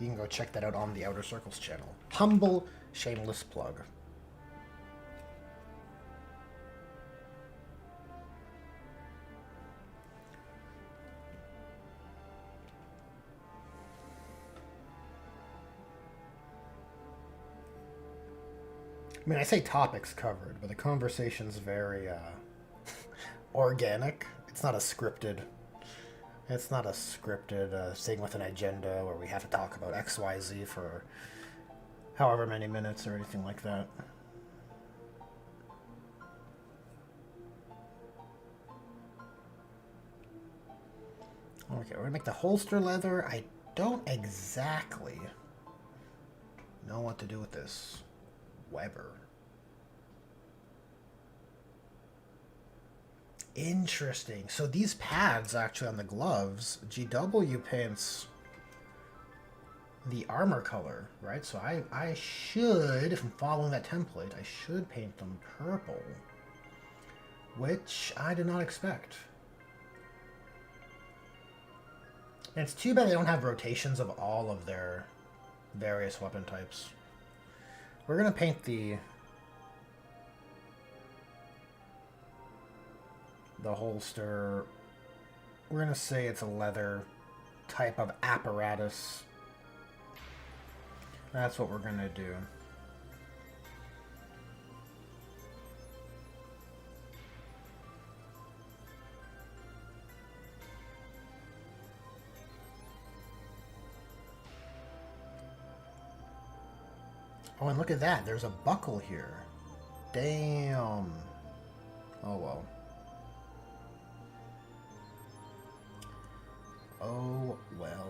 you can go check that out on the Outer Circles channel. Humble, shameless plug. I mean, I say topics covered, but the conversation's very organic. It's not a scripted thing with an agenda where we have to talk about XYZ for however many minutes or anything like that. Okay, we're gonna make the holster leather. I don't exactly know what to do with this Weber. Interesting. So these pads actually on the gloves, GW paints the armor color, right? So I should, if I'm following that template, I should paint them purple, which I did not expect. And it's too bad they don't have rotations of all of their various weapon types. We're going to paint the holster. We're going to say it's a leather type of apparatus. That's what we're going to do. Oh, and look at that. There's a buckle here. Damn. Oh, well. Oh, well.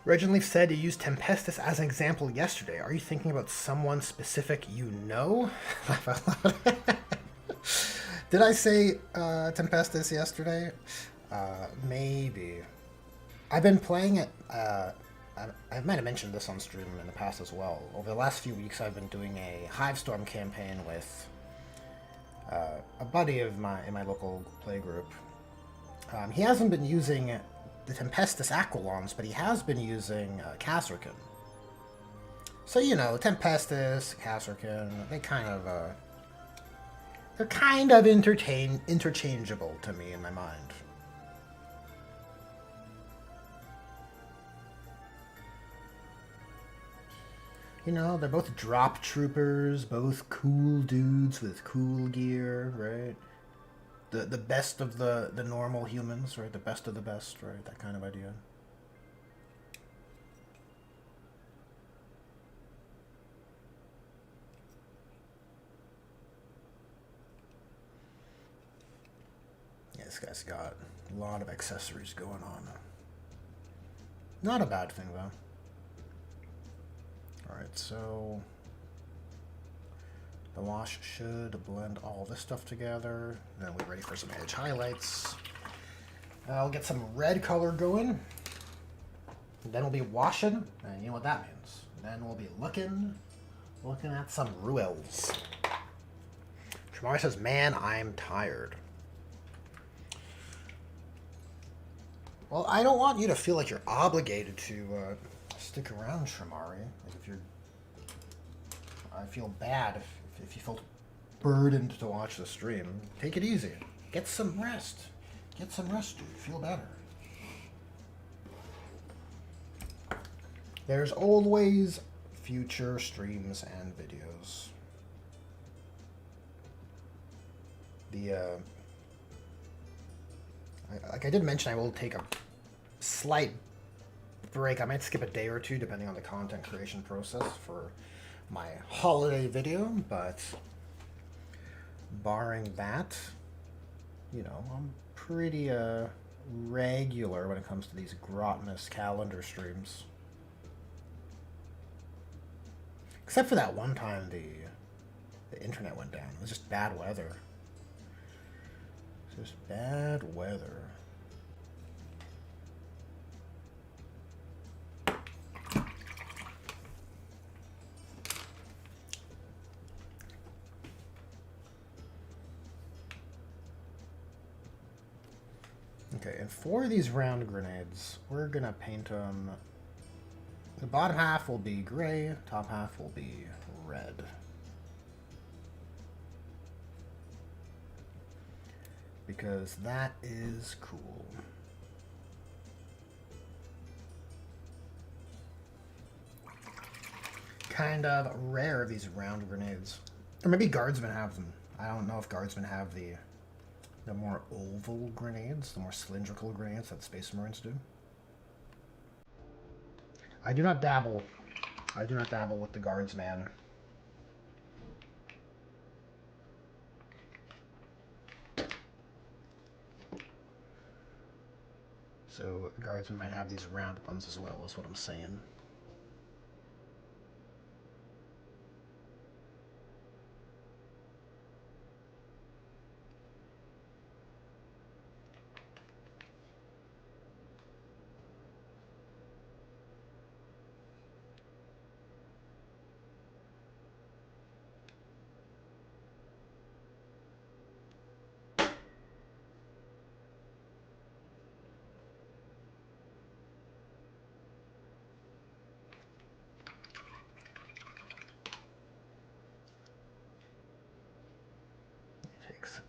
Reginleaf said you used Tempestus as an example yesterday. Are you thinking about someone specific you know? Did I say Tempestus yesterday? Maybe. I've been playing it. I might have mentioned this on stream in the past as well. Over the last few weeks, I've been doing a Hivestorm campaign with a buddy of my in my local play group. He hasn't been using the Tempestus Aquilons, but he has been using Kasrkin. So you know, Tempestus, Kasrkin, they're kind of interchangeable to me in my mind. You know, they're both drop troopers, both cool dudes with cool gear, right? The best of the normal humans, right? The best of the best, right? That kind of idea. Yeah, this guy's got a lot of accessories going on. Not a bad thing, though. Alright, so the wash should blend all this stuff together. Then we're ready for some edge highlights. I'll get some red color going. Then we'll be washing, and you know what that means. Then we'll be looking at some ruels. Tramari says, man, I'm tired. Well, I don't want you to feel like you're obligated to stick around, Tramari. Like if you're, I feel bad if you felt burdened to watch the stream. Take it easy. Get some rest. Get some rest, dude. Feel better. There's always future streams and videos. Like I did mention, I will take a slight break. I might skip a day or two depending on the content creation process for my holiday video, but barring that, you know, I'm pretty regular when it comes to these Grotmas calendar streams. Except for that one time the internet went down. It was just bad weather. Just bad weather. Okay, and for these round grenades, we're gonna paint them. The bottom half will be gray, top half will be red. Because that is cool. Kind of rare, these round grenades. Or maybe guardsmen have them. I don't know if guardsmen have the more oval grenades, the more cylindrical grenades that Space Marines do. I do not dabble. I do not dabble with the guardsman. So the guardsmen might have these round ones as well, is what I'm saying.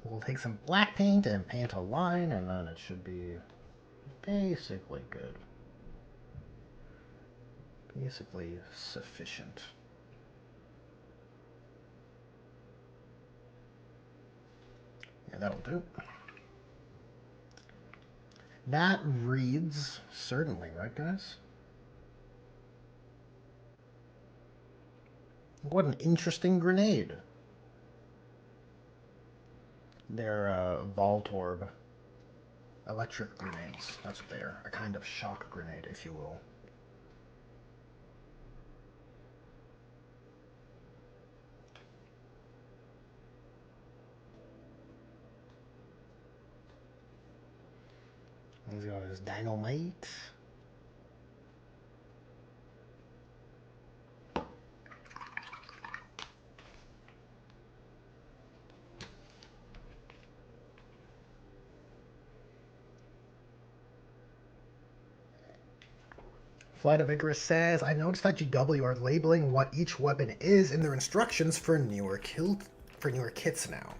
We'll take some black paint and paint a line, and then it should be basically good. Basically sufficient. Yeah, that'll do. That reads certainly, right, guys? What an interesting grenade. They're Voltorb electric grenades. That's what they are. A kind of shock grenade, if you will. Let's go. There's dynamite. Flight of Icarus says, I noticed that GW are labeling what each weapon is in their instructions for newer kits now.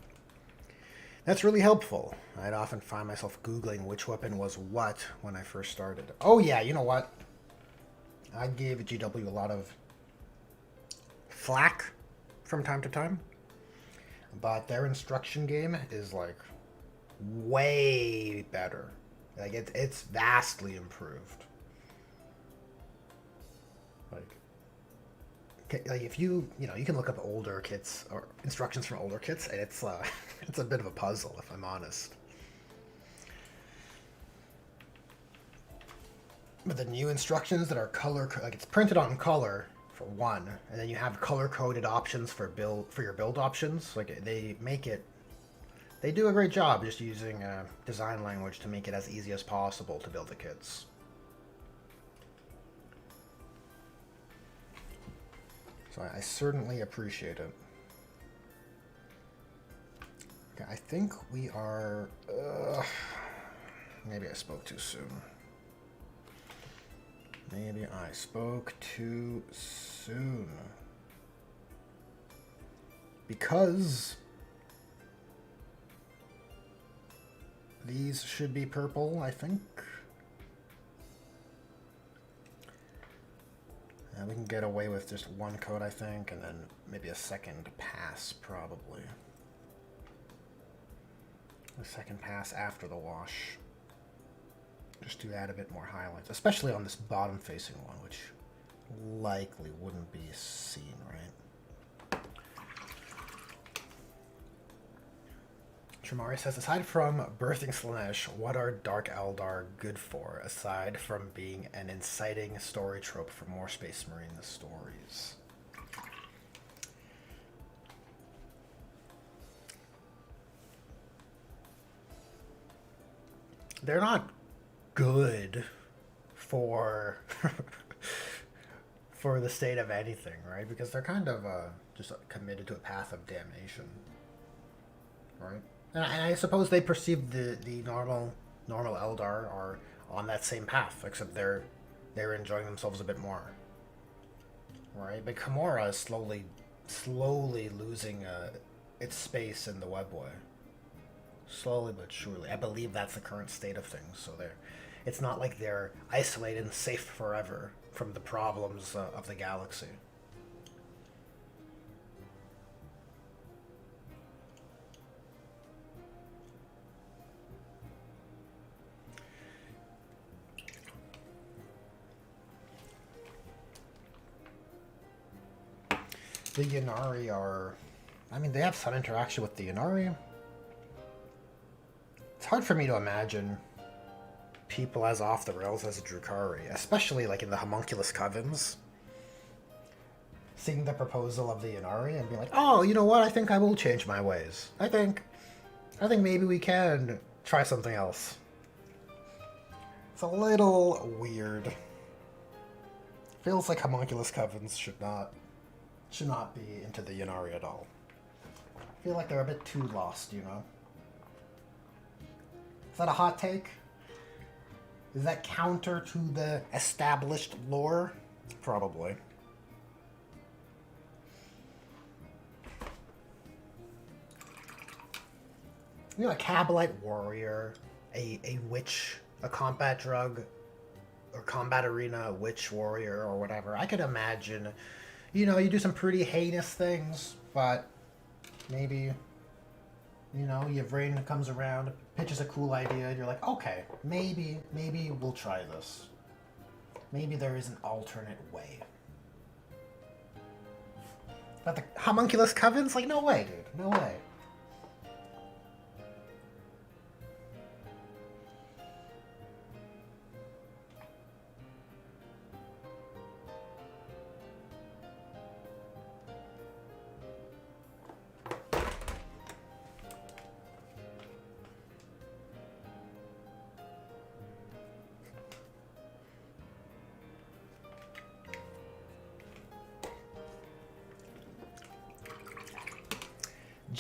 That's really helpful. I'd often find myself Googling which weapon was what when I first started. Oh yeah, you know what? I gave GW a lot of flack from time to time, but their instruction game is like way better. Like it's vastly improved. Like if you can look up older kits or instructions from older kits, and it's it's a bit of a puzzle if I'm honest. But the new instructions that are like it's printed on color for one, and then you have color coded options for your build options. Like they do a great job just using design language to make it as easy as possible to build the kits. So I certainly appreciate it. Okay, I think we are... maybe I spoke too soon. Maybe I spoke too soon. Because these should be purple, I think. We can get away with just one coat, I think, and then maybe a second pass, probably. A second pass after the wash. Just to add a bit more highlights, especially on this bottom-facing one, which likely wouldn't be seen, right? Tramari says, aside from birthing Slanesh, what are Dark Eldar good for, aside from being an inciting story trope for more Space Marine stories? They're not good for for the state of anything, right? Because they're kind of just committed to a path of damnation, right? And I suppose they perceive the normal Eldar are on that same path, except they're enjoying themselves a bit more, right? But Kimura is slowly losing its space in the webway, slowly but surely. I believe that's the current state of things. So it's not like they're isolated and safe forever from the problems of the galaxy. The Yanari are... I mean, they have some interaction with the Yanari. It's hard for me to imagine people as off the rails as Drukhari, especially like in the Homunculus Covens. Seeing the proposal of the Yanari and being like, oh, you know what? I think I will change my ways. I think maybe we can try something else. It's a little weird. Feels like Homunculus Covens should not be into the Yanari at all. I feel like they're a bit too lost, you know? Is that a hot take? Is that counter to the established lore? Probably. You know, a Kabalite warrior, a witch, a combat drug, or combat arena witch warrior or whatever. I could imagine, you know, you do some pretty heinous things, but maybe, you know, your brain comes around, pitches a cool idea, and you're like, okay, maybe we'll try this. Maybe there is an alternate way. But the Homunculus Covens? Like, no way, dude. No way.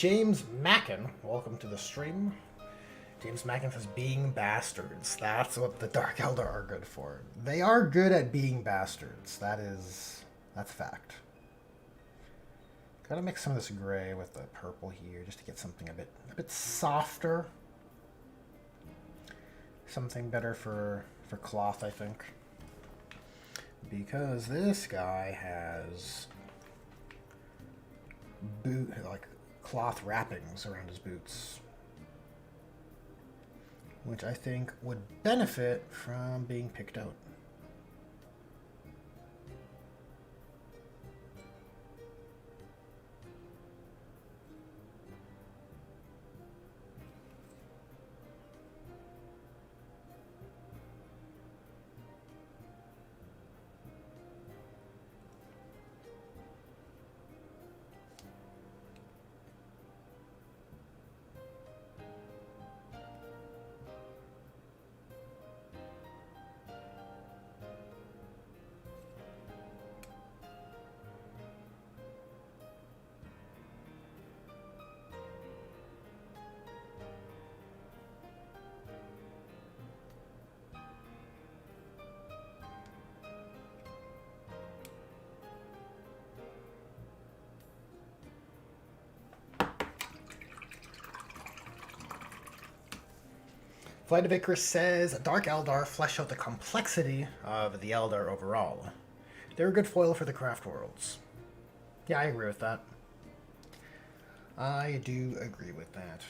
James Mackin, welcome to the stream. James Mackin says, being bastards. That's what the Dark Eldar are good for. They are good at being bastards. That's a fact. Gotta mix some of this gray with the purple here just to get something a bit softer. Something better for cloth, I think. Because this guy has like cloth wrappings around his boots, which I think would benefit from being picked out. Flight of Icarus says, Dark Eldar flesh out the complexity of the Eldar overall. They're a good foil for the craft worlds. Yeah, I agree with that. I do agree with that.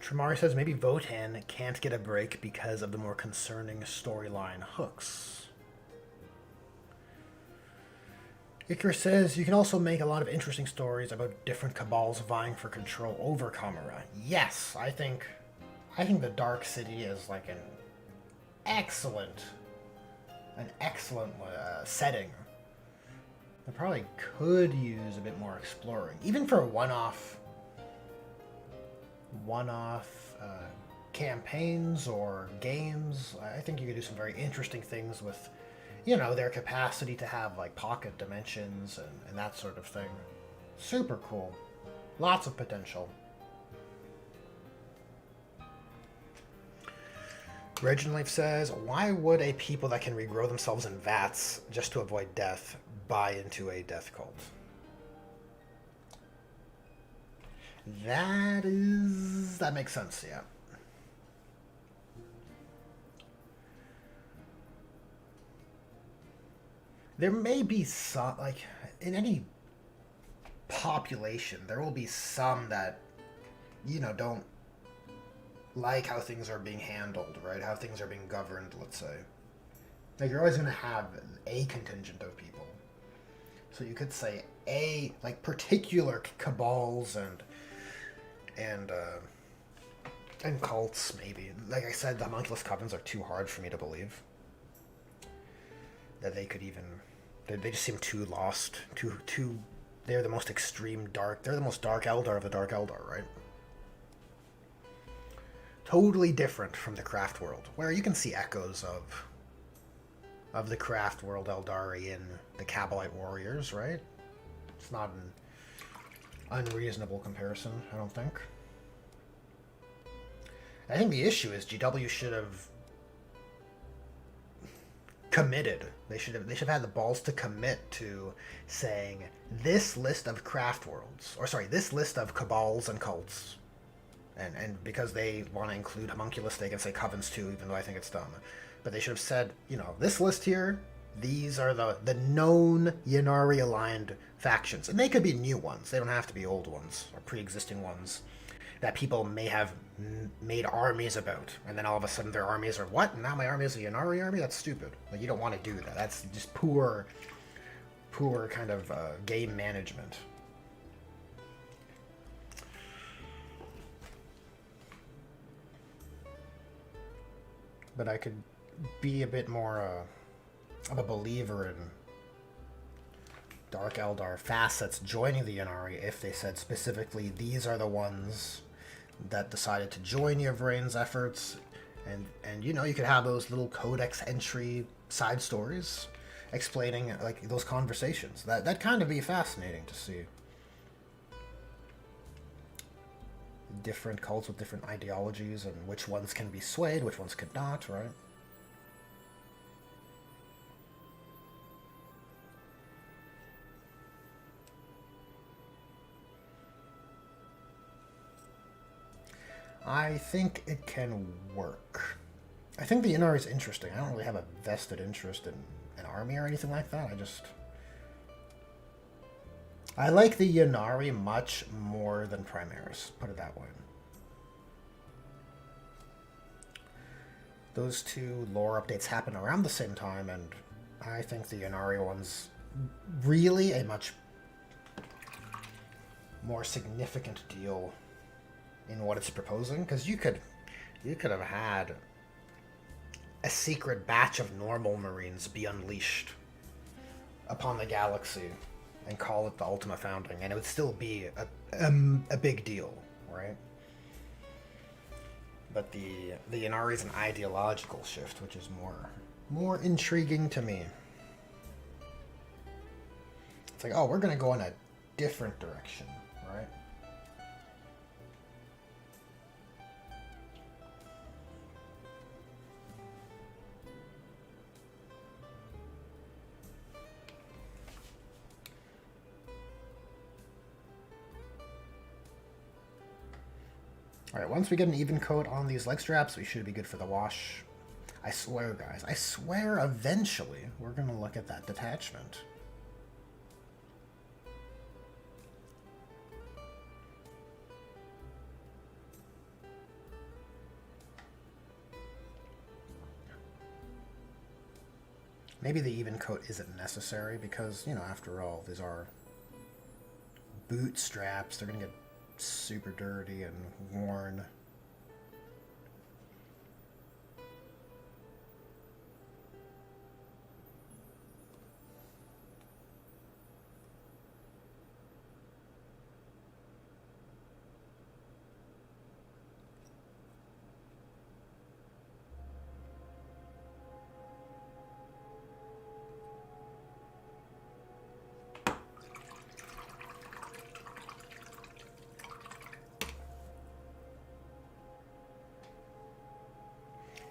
Tramari says maybe Votan can't get a break because of the more concerning storyline hooks. Icarus says you can also make a lot of interesting stories about different cabals vying for control over Kamara. Yes, I think the Dark City is like an excellent setting. I probably could use a bit more exploring, even for a one-off campaigns or games. I think you could do some very interesting things with, their capacity to have like pocket dimensions and that sort of thing. Super cool. Lots of potential. Regin Life says, why would a people that can regrow themselves in vats just to avoid death buy into a death cult? That makes sense, yeah. There may be some, like, in any population, there will be some that, don't like how things are being handled, right? How things are being governed, let's say. Like, you're always going to have a contingent of people. So you could say particular cabals and cults, maybe. Like I said, the homunculus covens are too hard for me to believe. That they could even... They just seem too lost. Too... They're the most extreme dark... They're the most dark Eldar of the Dark Eldar, right? Totally different from the craft world, where you can see echoes of the craft world Eldari in the Kabbalite warriors, right? It's not an unreasonable comparison, I don't think. I think the issue is GW should have committed. They should have had the balls to commit to saying this list of craft worlds, this list of cabals and cults, and because they want to include homunculus, they can say covens too, even though I think it's dumb. But they should have said, this list here, these are the known Yannari-aligned factions. And they could be new ones. They don't have to be old ones or pre-existing ones that people may have made armies about. And then all of a sudden their armies are, what? Now my army is a Yannari army? That's stupid. Like, you don't want to do that. That's just poor kind of game management. But I could be a bit more of a believer in Dark Eldar facets joining the Ynnari if they said specifically these are the ones that decided to join Yvrain's efforts. And you know, you could have those little codex entry side stories explaining like those conversations. That'd kind of be fascinating to see. Different cults with different ideologies and which ones can be swayed, which ones could not, right? I think it can work. I think the Ynnari is interesting. I don't really have a vested interest in an army or anything like that. I like the Ynnari much more than Primaris, put it that way. Those two lore updates happen around the same time, and I think the Ynnari one's really a much more significant deal in what it's proposing, because you could have had a secret batch of normal Marines be unleashed upon the galaxy and call it the Ultima Founding, and it would still be a big deal, right? But the Ynnari is an ideological shift, which is more intriguing to me. It's like, oh, we're going to go in a different direction, right? Alright, once we get an even coat on these leg straps, we should be good for the wash. I swear, guys. I swear eventually we're going to look at that detachment. Maybe the even coat isn't necessary because, you know, after all, these are boot straps. They're going to get super dirty and worn.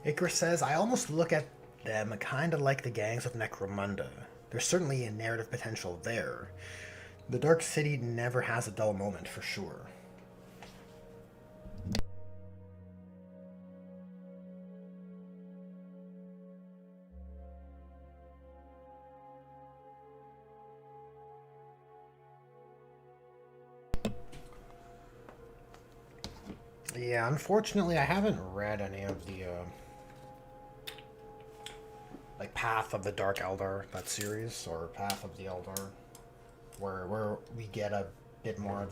Icarus says, I almost look at them kind of like the gangs of Necromunda. There's certainly a narrative potential there. The Dark City never has a dull moment, for sure. Yeah, unfortunately, I haven't read any of the like Path of the Dark Eldar, that series, or Path of the Eldar, where we get a bit more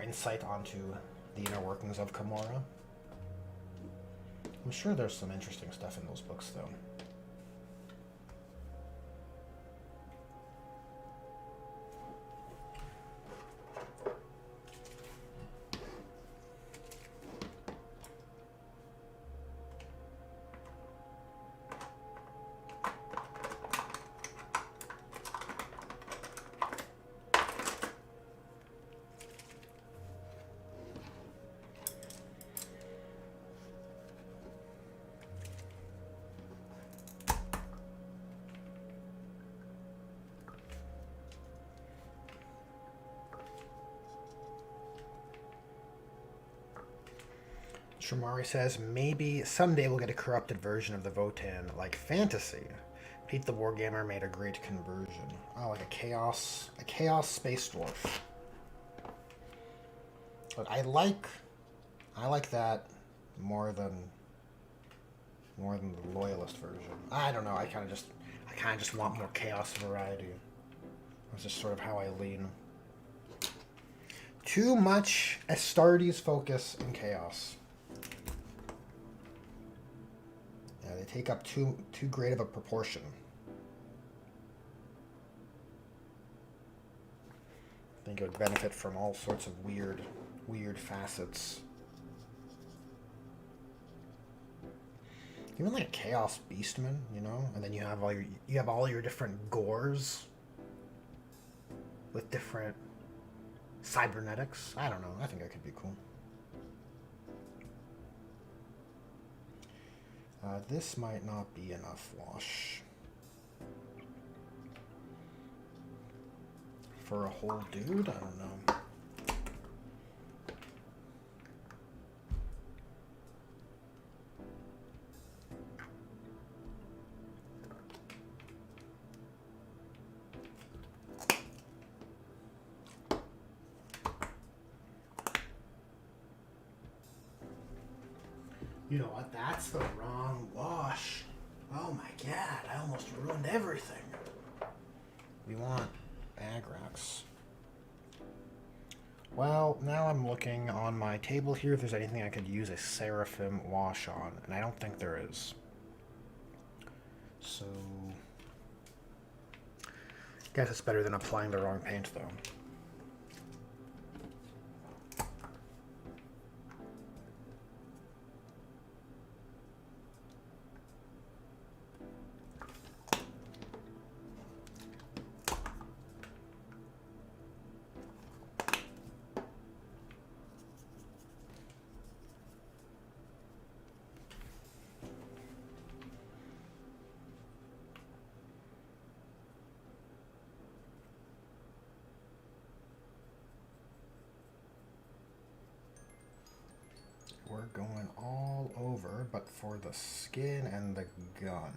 insight onto the inner workings of Kamora. I'm sure there's some interesting stuff in those books, though. Shamari says, maybe someday we'll get a corrupted version of the Votan, like Fantasy. Pete the Wargamer made a great conversion. Oh, like a chaos space dwarf. But I like that more than the loyalist version. I don't know. I kind of just want more chaos variety. That's just sort of how I lean. Too much Astartes focus in chaos. Yeah, they take up too great of a proportion. think it would benefit from all sorts of weird facets. Even like a Chaos Beastman, you know, and then you have all your different gores with different cybernetics. I don't know. I think that could be cool. This might not be enough wash for a whole dude. I don't know. You know what? That's the wrong wash. Oh my god, I almost ruined everything. We want Agrax. Well, now I'm looking on my table here if there's anything I could use a Seraphim wash on, and I don't think there is. So, I guess it's better than applying the wrong paint, though. We're going all over, but for the skin and the gun.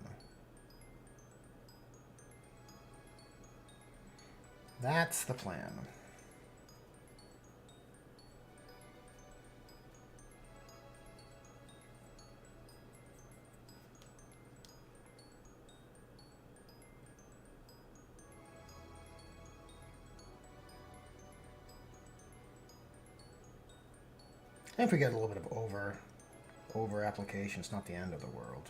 That's the plan. And if we get a little bit of over application, it's not the end of the world.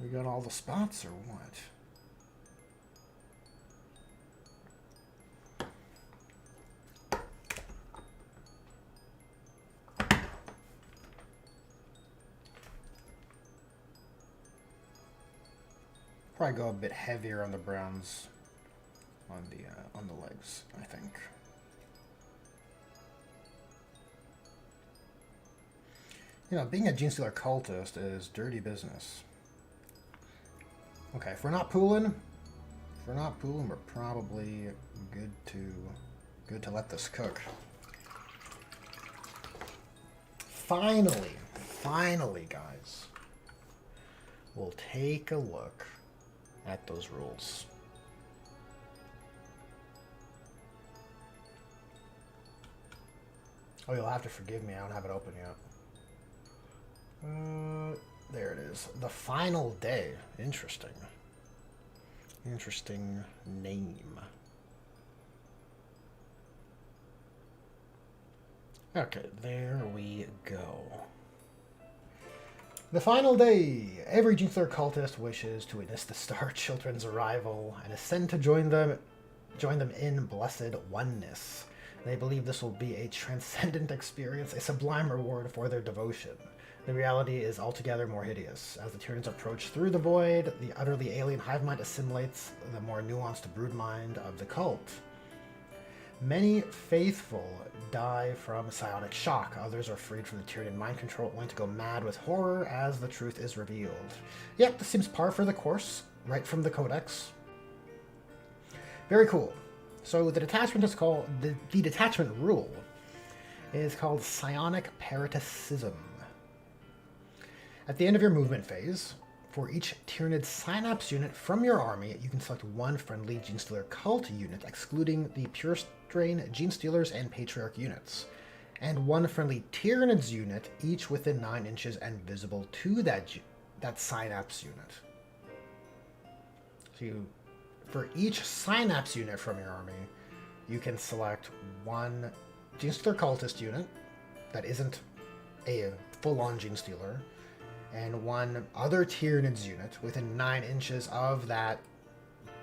We got all the spots or what? Probably go a bit heavier on the browns on the legs, I think. You know, being a Genestealer cultist is dirty business. Okay, if we're not pooling, we're probably good to let this cook. Finally, guys, we'll take a look at those rules. Oh, you'll have to forgive me, I don't have it open yet. There it is. The Final Day. Interesting. Interesting name. Okay, there we go. The Final Day. Every Genestealer cultist wishes to witness the Star Children's arrival and ascend to join them in blessed oneness. They believe this will be a transcendent experience, a sublime reward for their devotion. The reality is altogether more hideous. As the Tyranids approach through the void, the utterly alien hive mind assimilates the more nuanced brood mind of the cult. Many faithful die from psionic shock. Others are freed from the Tyranid mind control, only to go mad with horror as the truth is revealed. Yep, this seems par for the course, right from the Codex. Very cool. So the detachment is called, the detachment rule is called psionic parasitism. At the end of your movement phase, for each Tyranid synapse unit from your army, you can select one friendly Genestealer cult unit, excluding the Pure Strain Genestealers and Patriarch units. and one friendly Tyranids unit, each within 9 inches and visible to that Synapse unit. So for each Synapse unit from your army, you can select one Genestealer Cultist unit that isn't a full-on Genestealer, and one other Tyranids unit within 9 inches of that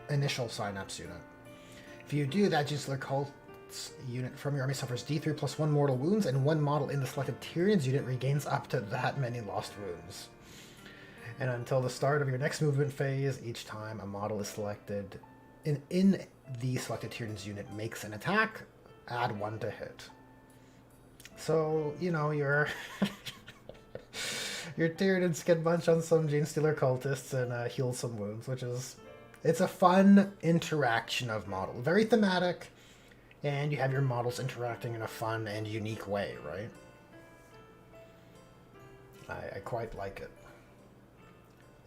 initial Synapse unit. If you do that, Genestealer Cultist unit from your army suffers D3 plus 1 mortal wounds, and one model in the selected Tyranids unit regains up to that many lost wounds. And until the start of your next movement phase, each time a model is selected in the selected Tyranids unit makes an attack, add 1 to hit. So, you know, your Tyranids can bunch on some Genestealer Cultists and heal some wounds, which is... It's a fun interaction of models. Very thematic, and you have your models interacting in a fun and unique way, right? I quite like it.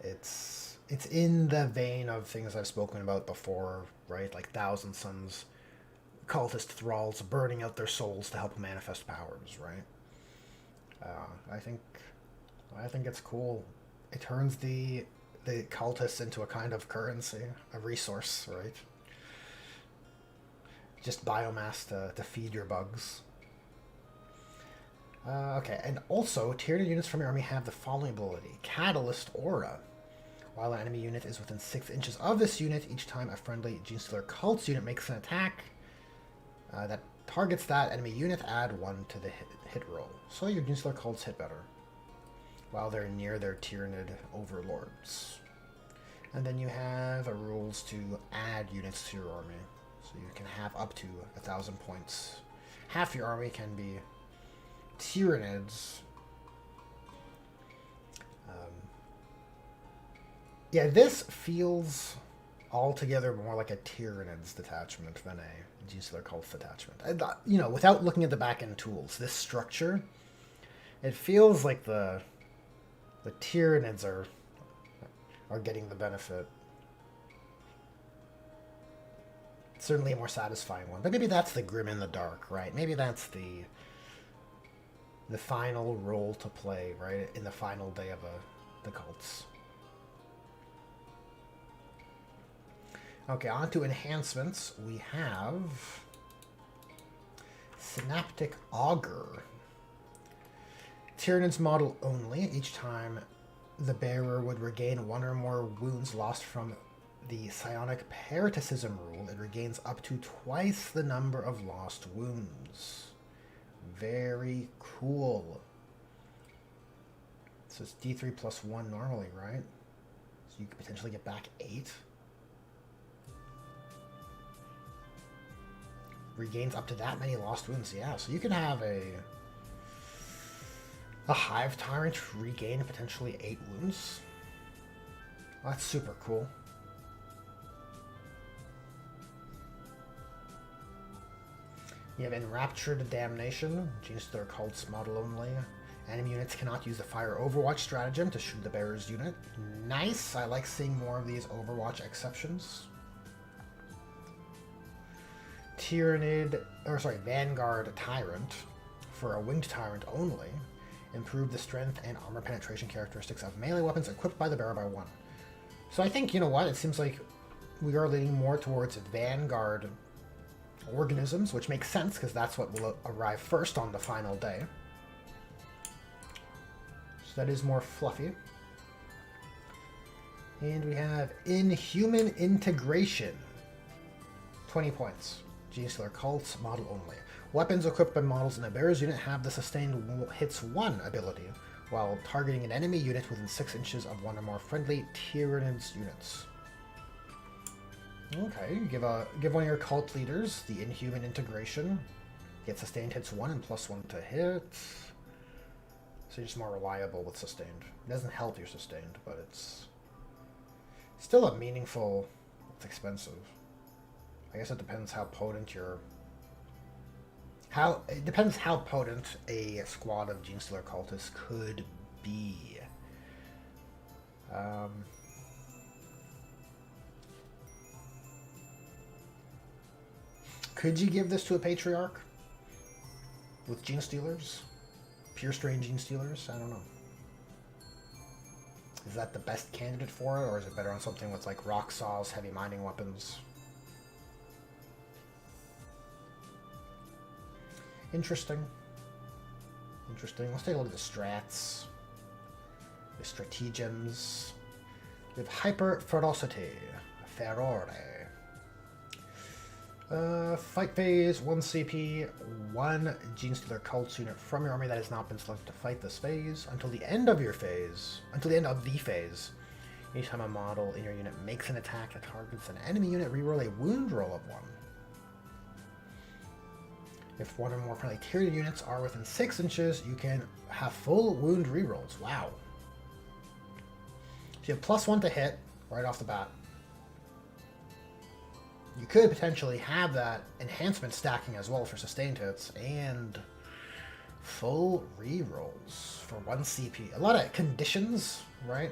It's in the vein of things I've spoken about before, right? Like Thousand Suns, cultist thralls burning out their souls to help manifest powers, right? I think it's cool. It turns the cultists into a kind of currency, a resource, right? Just biomass to feed your bugs. Okay, and also, Tyranid units from your army have the following ability: Catalyst Aura. While an enemy unit is within 6 inches of this unit, each time a friendly Genestealer Cults unit makes an attack that targets that enemy unit, add 1 to the hit roll. So your Genestealer Cults hit better while they're near their Tyranid overlords. And then you have rules to add units to your army. So you can have up to 1,000 points. Half your army can be Tyranids. Yeah, this feels altogether more like a Tyranids detachment than a Genestealer Cult detachment. You know, without looking at the back-end tools, this structure, it feels like the Tyranids are getting the benefit. It's certainly a more satisfying one, but maybe that's the grim in the dark, right? Maybe that's the final role to play, right, in the final day of the cults. Okay, on to enhancements. We have Synaptic Augur. Tyranids model only. Each time the bearer would regain 1 or more wounds lost from the psionic parasitism rule, it regains up to twice the number of lost wounds. Very cool. So it's D3 plus 1 normally, right? So you could potentially get back 8. Regains up to that many lost wounds, yeah. So you can have a Hive Tyrant regain potentially 8 wounds. Oh, that's super cool. You have Enraptured Damnation, Genestealer Cults model only. Enemy units cannot use the Fire Overwatch stratagem to shoot the bearer's unit. Nice, I like seeing more of these Overwatch exceptions. Vanguard Tyrant, for a Winged Tyrant only. Improve the strength and armor penetration characteristics of melee weapons equipped by the bearer by 1. So I think, you know what, it seems like we are leaning more towards Vanguard organisms, which makes sense because that's what will arrive first on the final day. So that is more fluffy. And we have Inhuman Integration. 20 points. Genestealer Cults, model only. Weapons equipped by models in a bearer's unit have the Sustained Hits 1 ability, while targeting an enemy unit within 6 inches of 1 or more friendly Tyranids units. Okay, give one of your cult leaders the Inhuman Integration. Get Sustained Hits 1 and plus 1 to hit. So you're just more reliable with Sustained. It doesn't help your Sustained, but it's still a meaningful... It's expensive. I guess it depends how potent your... It depends how potent a squad of Genestealer Cultists could be. Could you give this to a Patriarch? with Genestealers? Pure Strain Genestealers? I don't know. Is that the best candidate for it, or is it better on something with like rock saws, heavy mining weapons? Interesting. Interesting. Let's take a look at the strats. The stratagems. We have Hyper Ferocity. Ferore. Fight phase, 1 CP, 1 Genestealer Cultist unit from your army that has not been selected to fight this phase until the end of your phase. Until the end of the phase. Each time a model in your unit makes an attack that targets an enemy unit, reroll a wound roll of 1. If one or more friendly Tyrion units are within 6 inches, you can have full wound rerolls. Wow. So you have +1 to hit right off the bat. You could potentially have that enhancement stacking as well for sustained hits and full rerolls for 1 CP. A lot of conditions, right?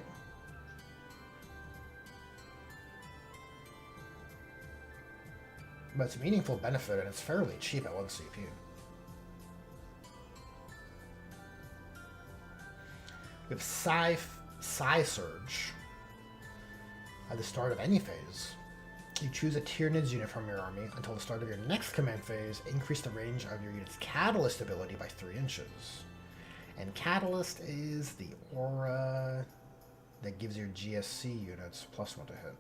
But it's a meaningful benefit and it's fairly cheap at 1 CP. We have Psi Surge. At the start of any phase, you choose a Tyranids unit from your army. Until the start of your next command phase, increase the range of your unit's Catalyst ability by 3 inches. And Catalyst is the aura that gives your GSC units +1 to hit.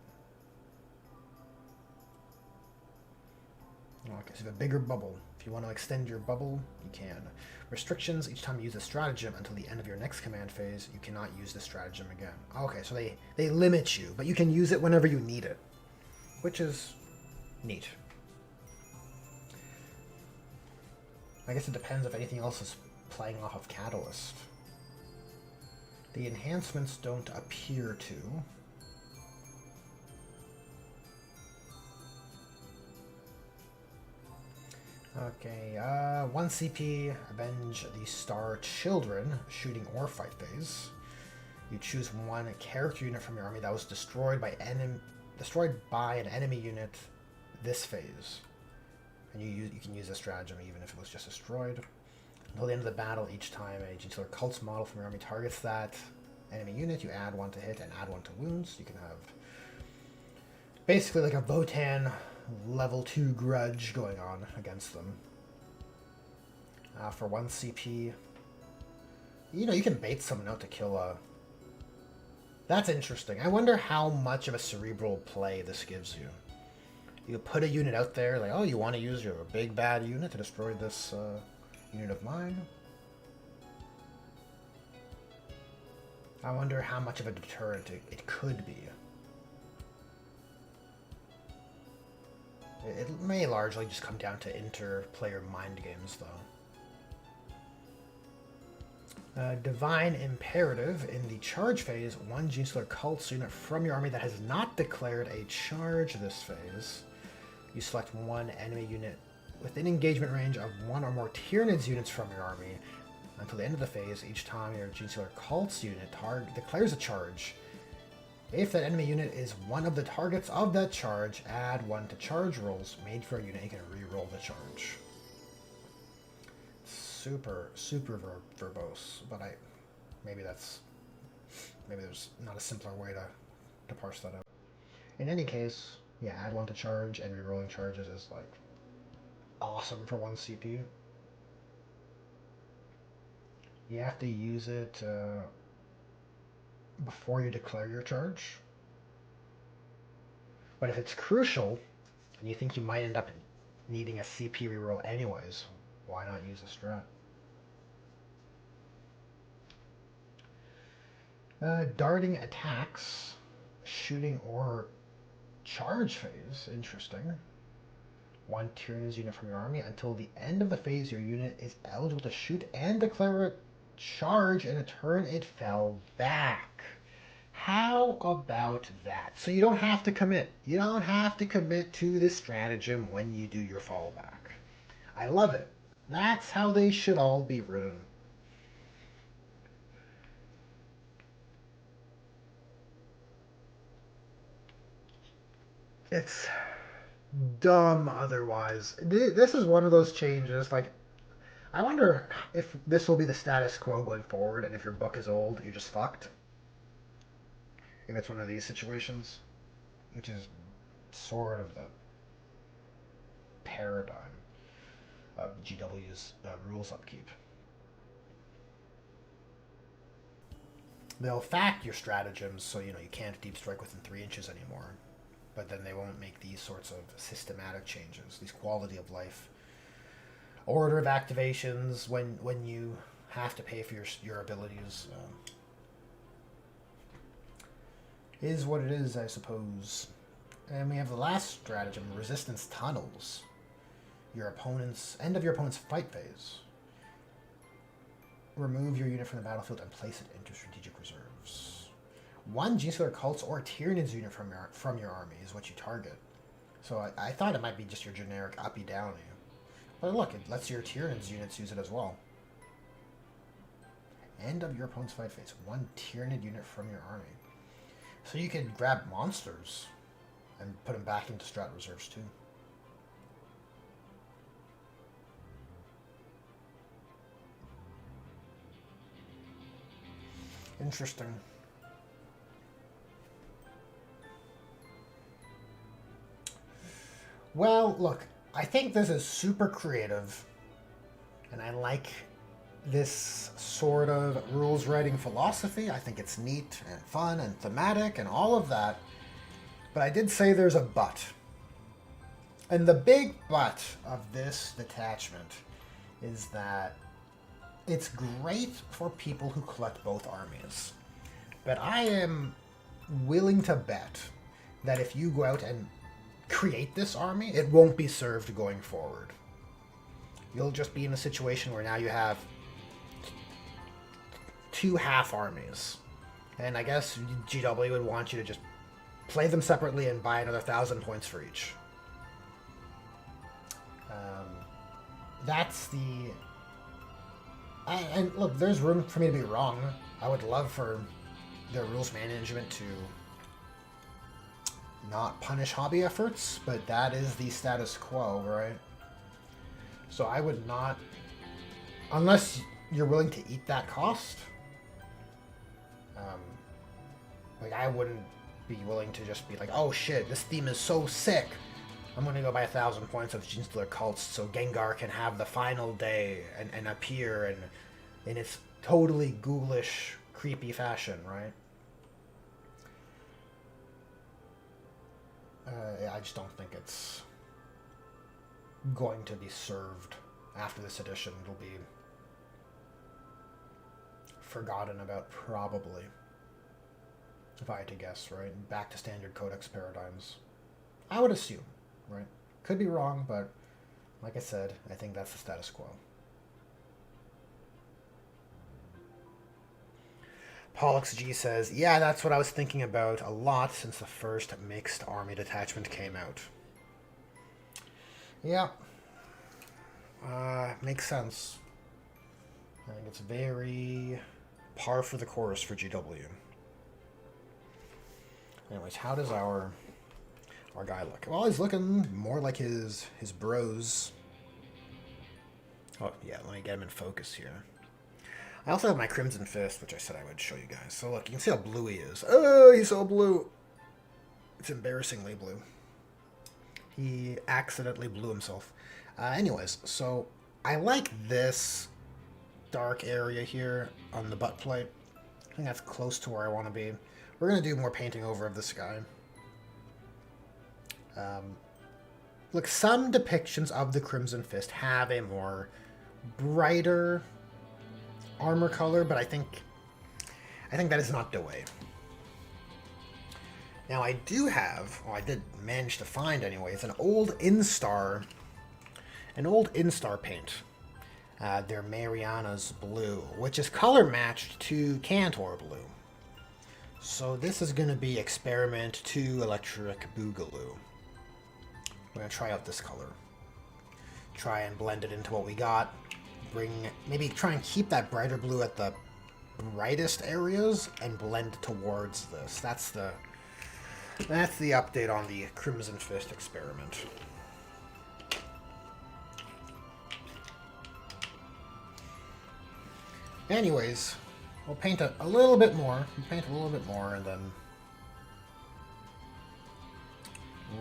Okay, so you have a bigger bubble. If you want to extend your bubble, you can. Restrictions: each time you use a stratagem until the end of your next command phase, you cannot use the stratagem again. Okay, so they limit you, but you can use it whenever you need it, which is neat. I guess it depends if anything else is playing off of Catalyst. The enhancements don't appear to. Okay, 1 CP, Avenge the Star Children, shooting or fight phase. You choose 1 character unit from your army that was destroyed by an enemy unit this phase. And you can use a stratagem even if it was just destroyed. Until the end of the battle, each time a Genestealer Cultist model from your army targets that enemy unit, you add 1 to hit and add 1 to wounds. You can have basically like a Votan level 2 grudge going on against them. For 1 CP, you can bait someone out to kill a... That's interesting. I wonder how much of a cerebral play this gives you. You put a unit out there, like, oh, you want to use your big bad unit to destroy this unit of mine? I wonder how much of a deterrent it could be. It may largely just come down to inter-player mind games, though. Divine Imperative. In the charge phase, 1 Genestealer Cultist unit from your army that has not declared a charge this phase. You select 1 enemy unit within engagement range of 1 or more Tyranids units from your army. Until the end of the phase, each time your Genestealer Cultist unit declares a charge, if that enemy unit is one of the targets of that charge, add 1 to charge rolls made for a unit. You can re-roll the charge. Super verbose, but maybe there's not a simpler way to parse that out. In any case, yeah, add 1 to charge, and re-rolling charges is like awesome for 1 CP. You have to use it before you declare your charge. But if it's crucial, and you think you might end up needing a CP reroll anyways, why not use a strat? Darting attacks, shooting or charge phase. Interesting. 1 Tyranids unit from your army. Until the end of the phase, your unit is eligible to shoot and declare a charge in a turn it fell back. How about that? So you don't have to commit. You don't have to commit to this stratagem when you do your fallback. I love it. That's how they should all be written. It's dumb otherwise. This is one of those changes, like, I wonder if this will be the status quo going forward, and if your book is old, you're just fucked. If it's one of these situations, which is sort of the paradigm of GW's rules upkeep. They'll fact your stratagems so you can't deep strike within 3 inches anymore, but then they won't make these sorts of systematic changes, these quality of life order of activations when you have to pay for your abilities. Is what it is, I suppose. And we have the last stratagem, resistance tunnels. End of your opponent's fight phase. Remove your unit from the battlefield and place it into strategic reserves. One Genestealer cults or Tyranids unit from your army is what you target. So I thought it might be just your generic uppy downy. But look, it lets your Tyranids units use it as well. End of your opponent's fight phase. One Tyranid unit from your army. So you could grab monsters and put them back into strat reserves too. Interesting. Well, look, I think this is super creative, and I like this sort of rules writing philosophy. I think it's neat and fun and thematic and all of that. But I did say there's a but. And the big but of this detachment is that it's great for people who collect both armies. But I am willing to bet that if you go out and create this army, it won't be served going forward. You'll just be in a situation where now you have two half armies. And I guess GW would want you to just play them separately and buy another 1,000 points for each. That's the... And look, there's room for me to be wrong. I would love for their rules management to not punish hobby efforts, but that is the status quo, right? So I would not... Unless you're willing to eat that cost... like, I wouldn't be willing to just be like, oh shit, this theme is so sick. I'm going to go buy 1,000 points of Genestealer Cults so Gengar can have the final day and appear and in its totally ghoulish, creepy fashion, right? I just don't think it's going to be served after this edition. It'll be forgotten about, probably. If I had to guess, right? Back to standard codex paradigms. I would assume, right? Could be wrong, but like I said, I think that's the status quo. Pollux G says, yeah, that's what I was thinking about a lot since the first mixed army detachment came out. Yeah. Makes sense. I think it's very par for the course for GW. Anyways, how does our guy look? Well, he's looking more like his bros. Oh, yeah, let me get him in focus here. I also have my Crimson Fist, which I said I would show you guys. So look, you can see how blue he is. Oh, he's so blue. It's embarrassingly blue. He accidentally blew himself. Anyways, so I like this dark area here on the butt plate. I think that's close to where I want to be. We're going to do more painting over of this guy. Look, some depictions of the Crimson Fist have a more brighter armor color, but I think that is not the way. Now I do have, I did manage to find anyways, an old Instar paint. They're Mariana's Blue, which is color matched to Cantor Blue. So this is going to be Experiment 2 Electric Boogaloo. We're going to try out this color. Try and blend it into what we got. Maybe try and keep that brighter blue at the brightest areas and blend towards this. That's the update on the Crimson Fist experiment. Anyways, we'll paint a little bit more. We'll paint a little bit more and then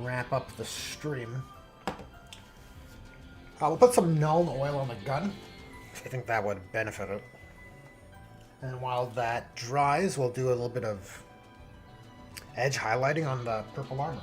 wrap up the stream. We'll put some Nuln Oil on the gun. I think that would benefit it. And while that dries, we'll do a little bit of edge highlighting on the purple armor.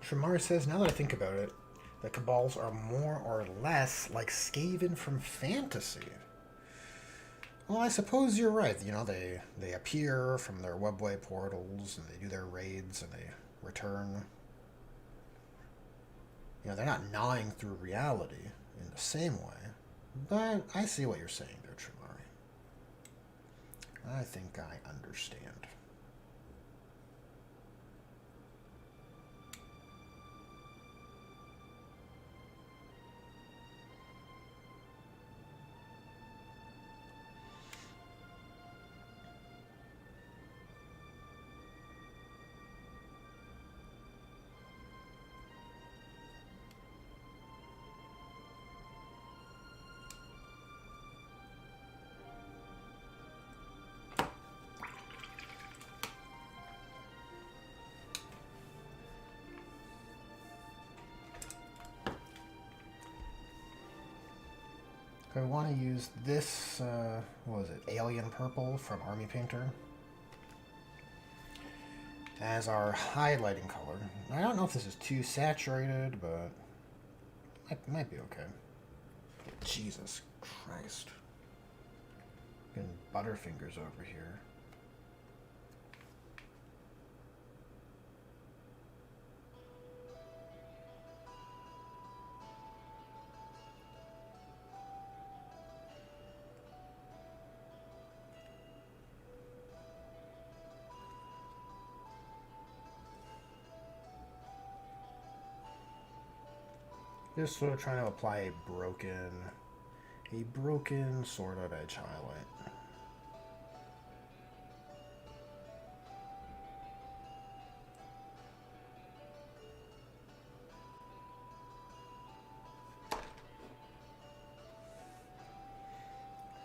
Shamar says, now that I think about it, the Cabals are more or less like Skaven from fantasy. Well, I suppose you're right. You know, they appear from their webway portals, and they do their raids, and they return. You know, they're not gnawing through reality in the same way. But I see what you're saying there, Trimari. I think I understand. I want to use this, what was it, Alien Purple from Army Painter as our highlighting color. I don't know if this is too saturated, but it might be okay. Jesus Christ. Getting Butterfingers over here. Just sort of trying to apply a broken sort of edge highlight.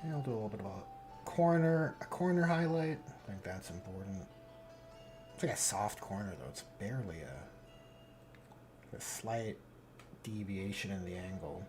And I'll do a little bit of a corner highlight. I think that's important. It's like a soft corner though. It's barely a slight deviation in the angle.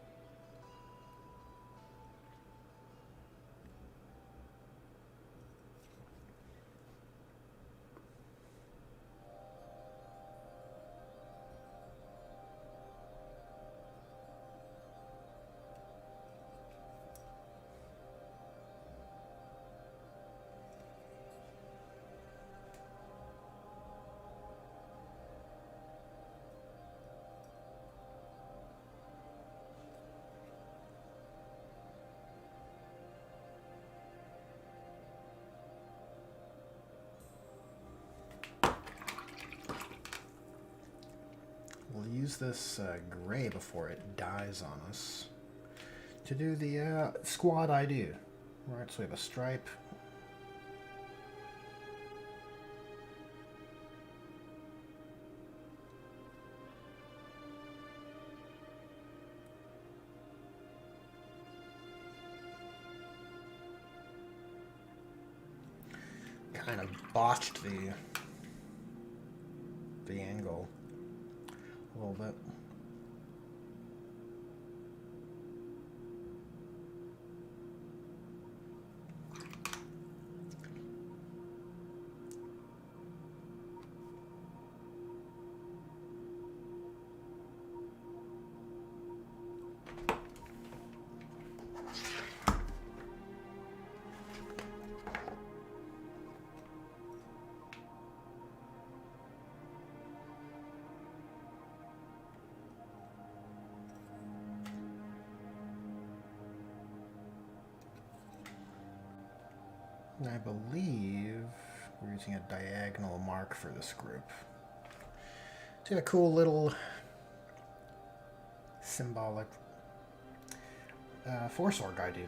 We'll use this gray before it dies on us to do the squad ID. Alright, so we have a stripe. Kind of botched the angle a little bit. I believe we're using a diagonal mark for this group. It's got a cool little symbolic force org ID.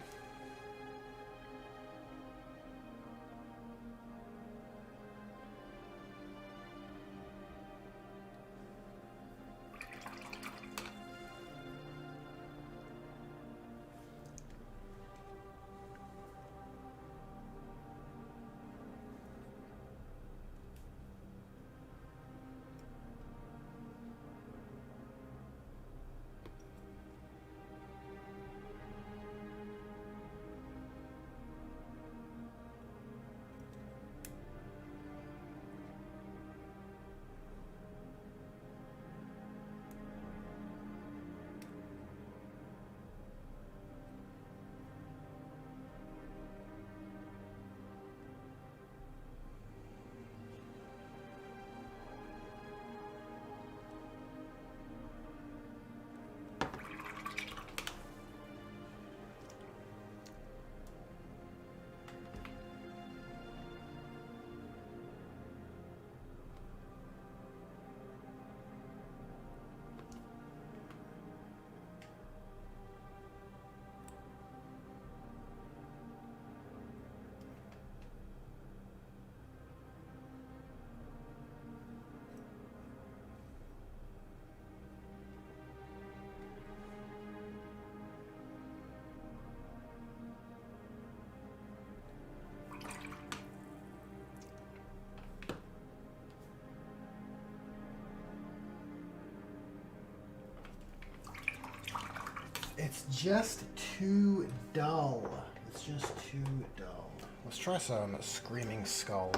It's just too dull. It's just too dull. Let's try some Screaming Skull.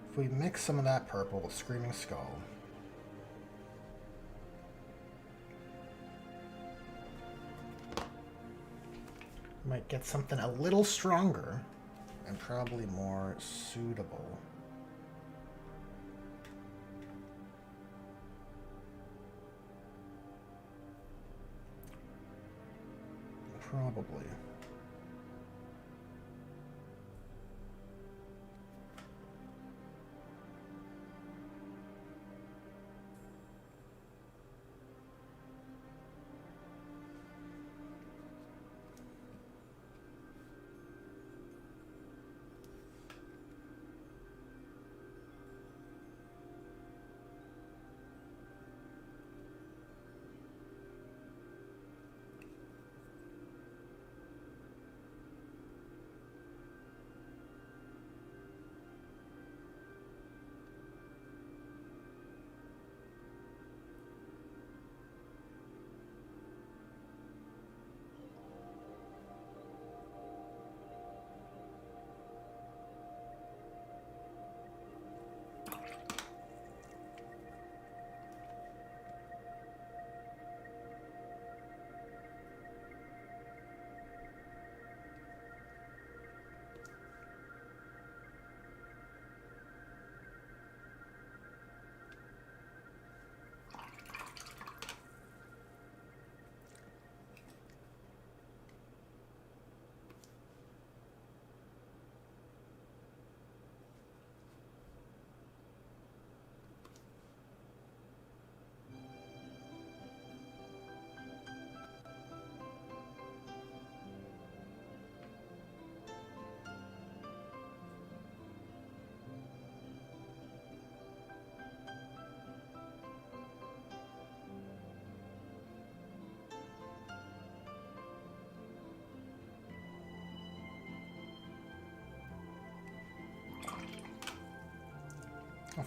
If we mix some of that purple with Screaming Skull, might get something a little stronger and probably more suitable. Probably.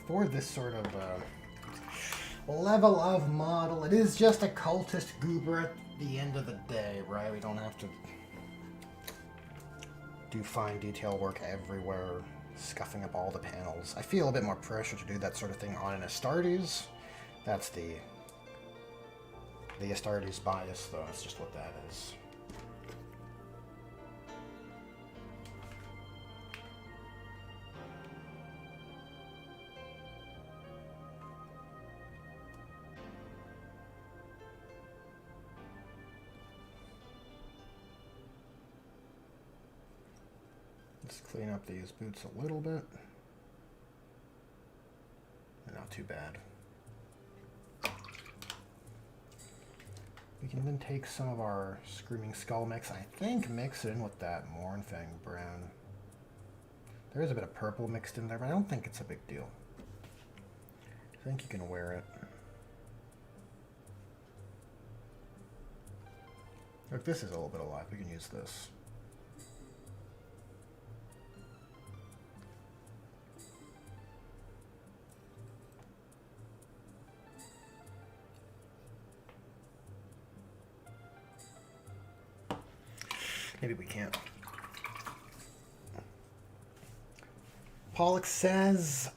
For this sort of level of model, it is just a cultist goober at the end of the day, right? We don't have to do fine detail work everywhere, scuffing up all the panels. I feel a bit more pressure to do that sort of thing on an Astartes. That's the Astartes bias, though. It's just what that is. Let's clean up these boots a little bit. Not too bad. We can then take some of our Screaming Skull mix, I think mix it in with that Mournfang brown. There is a bit of purple mixed in there, but I don't think it's a big deal. I think you can wear it. Look, this is a little bit alive. We can use this. Maybe we can't. Pollock says,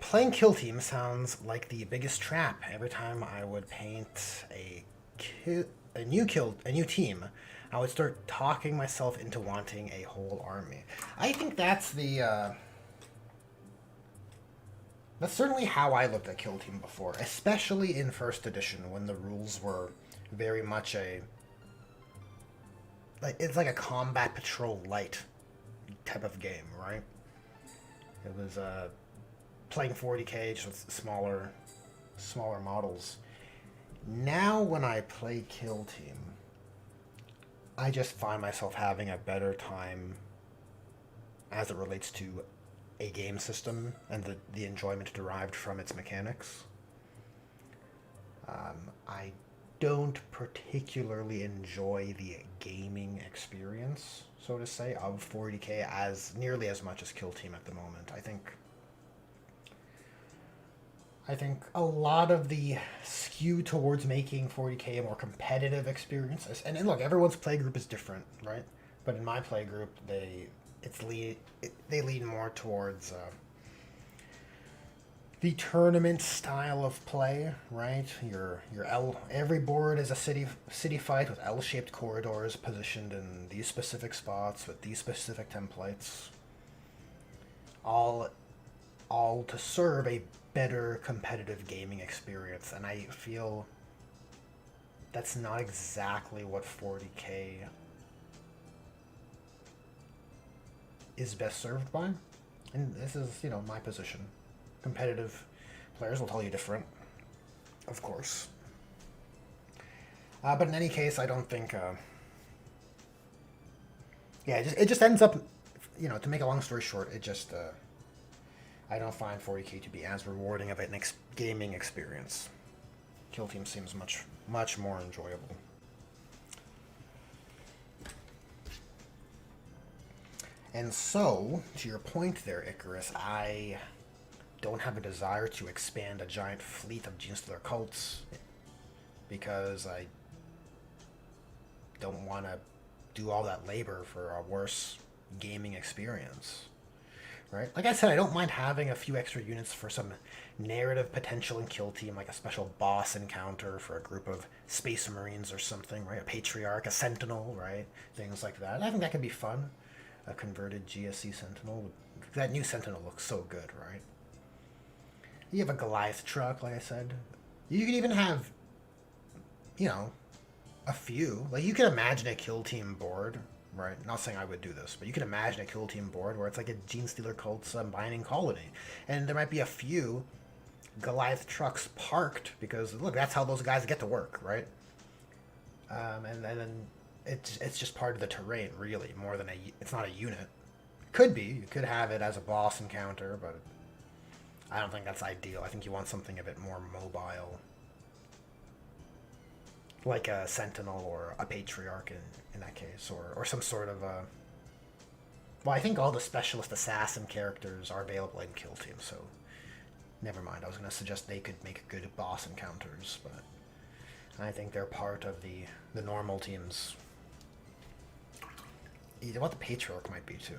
playing Kill Team sounds like the biggest trap. Every time I would paint a new team, I would start talking myself into wanting a whole army. I think that's that's certainly how I looked at Kill Team before, especially in first edition when the rules were very much it's like a combat patrol light type of game, right? It was playing 40k just with smaller models. Now when I play Kill Team, I just find myself having a better time as it relates to a game system and the enjoyment derived from its mechanics. I don't particularly enjoy the gaming experience, so to say, of 40k as nearly as much as Kill Team at the moment. I think I think a lot of the skew towards making 40k a more competitive experience, and look, everyone's playgroup is different, right? But in my playgroup, they lean more towards the tournament style of play, right? Your L every board is a city fight with L-shaped corridors positioned in these specific spots with these specific templates, all all to serve a better competitive gaming experience. And I feel that's not exactly what 40k is best served by. And this is, my position. Competitive players will tell you different, of course. But in any case, I don't think. Yeah, it just ends up, to make a long story short, it just. I don't find 40k to be as rewarding of an gaming experience. Kill Team seems much more enjoyable. And so, to your point there, Icarus, I don't have a desire to expand a giant fleet of Genestealer cults because I don't want to do all that labor for a worse gaming experience. Right? Like I said, I don't mind having a few extra units for some narrative potential in Kill Team, like a special boss encounter for a group of Space Marines or something, right? A Patriarch, a Sentinel, right? Things like that. I think that could be fun. A converted GSC Sentinel. That new Sentinel looks so good, right? You have a Goliath truck, like I said. You could even have, a few. Like, you could imagine a Kill Team board, right? Not saying I would do this, but you could imagine a Kill Team board where it's like a Genestealer cult's mining colony. And there might be a few Goliath trucks parked because, look, that's how those guys get to work, right? And then it's just part of the terrain, really, more than it's not a unit. Could be. You could have it as a boss encounter, but I don't think that's ideal. I think you want something a bit more mobile, like a Sentinel or a Patriarch in that case, or some sort of a... Well, I think all the Specialist Assassin characters are available in Kill Team, so never mind. I was going to suggest they could make good boss encounters, but I think they're part of the normal teams. What the Patriarch might be, too.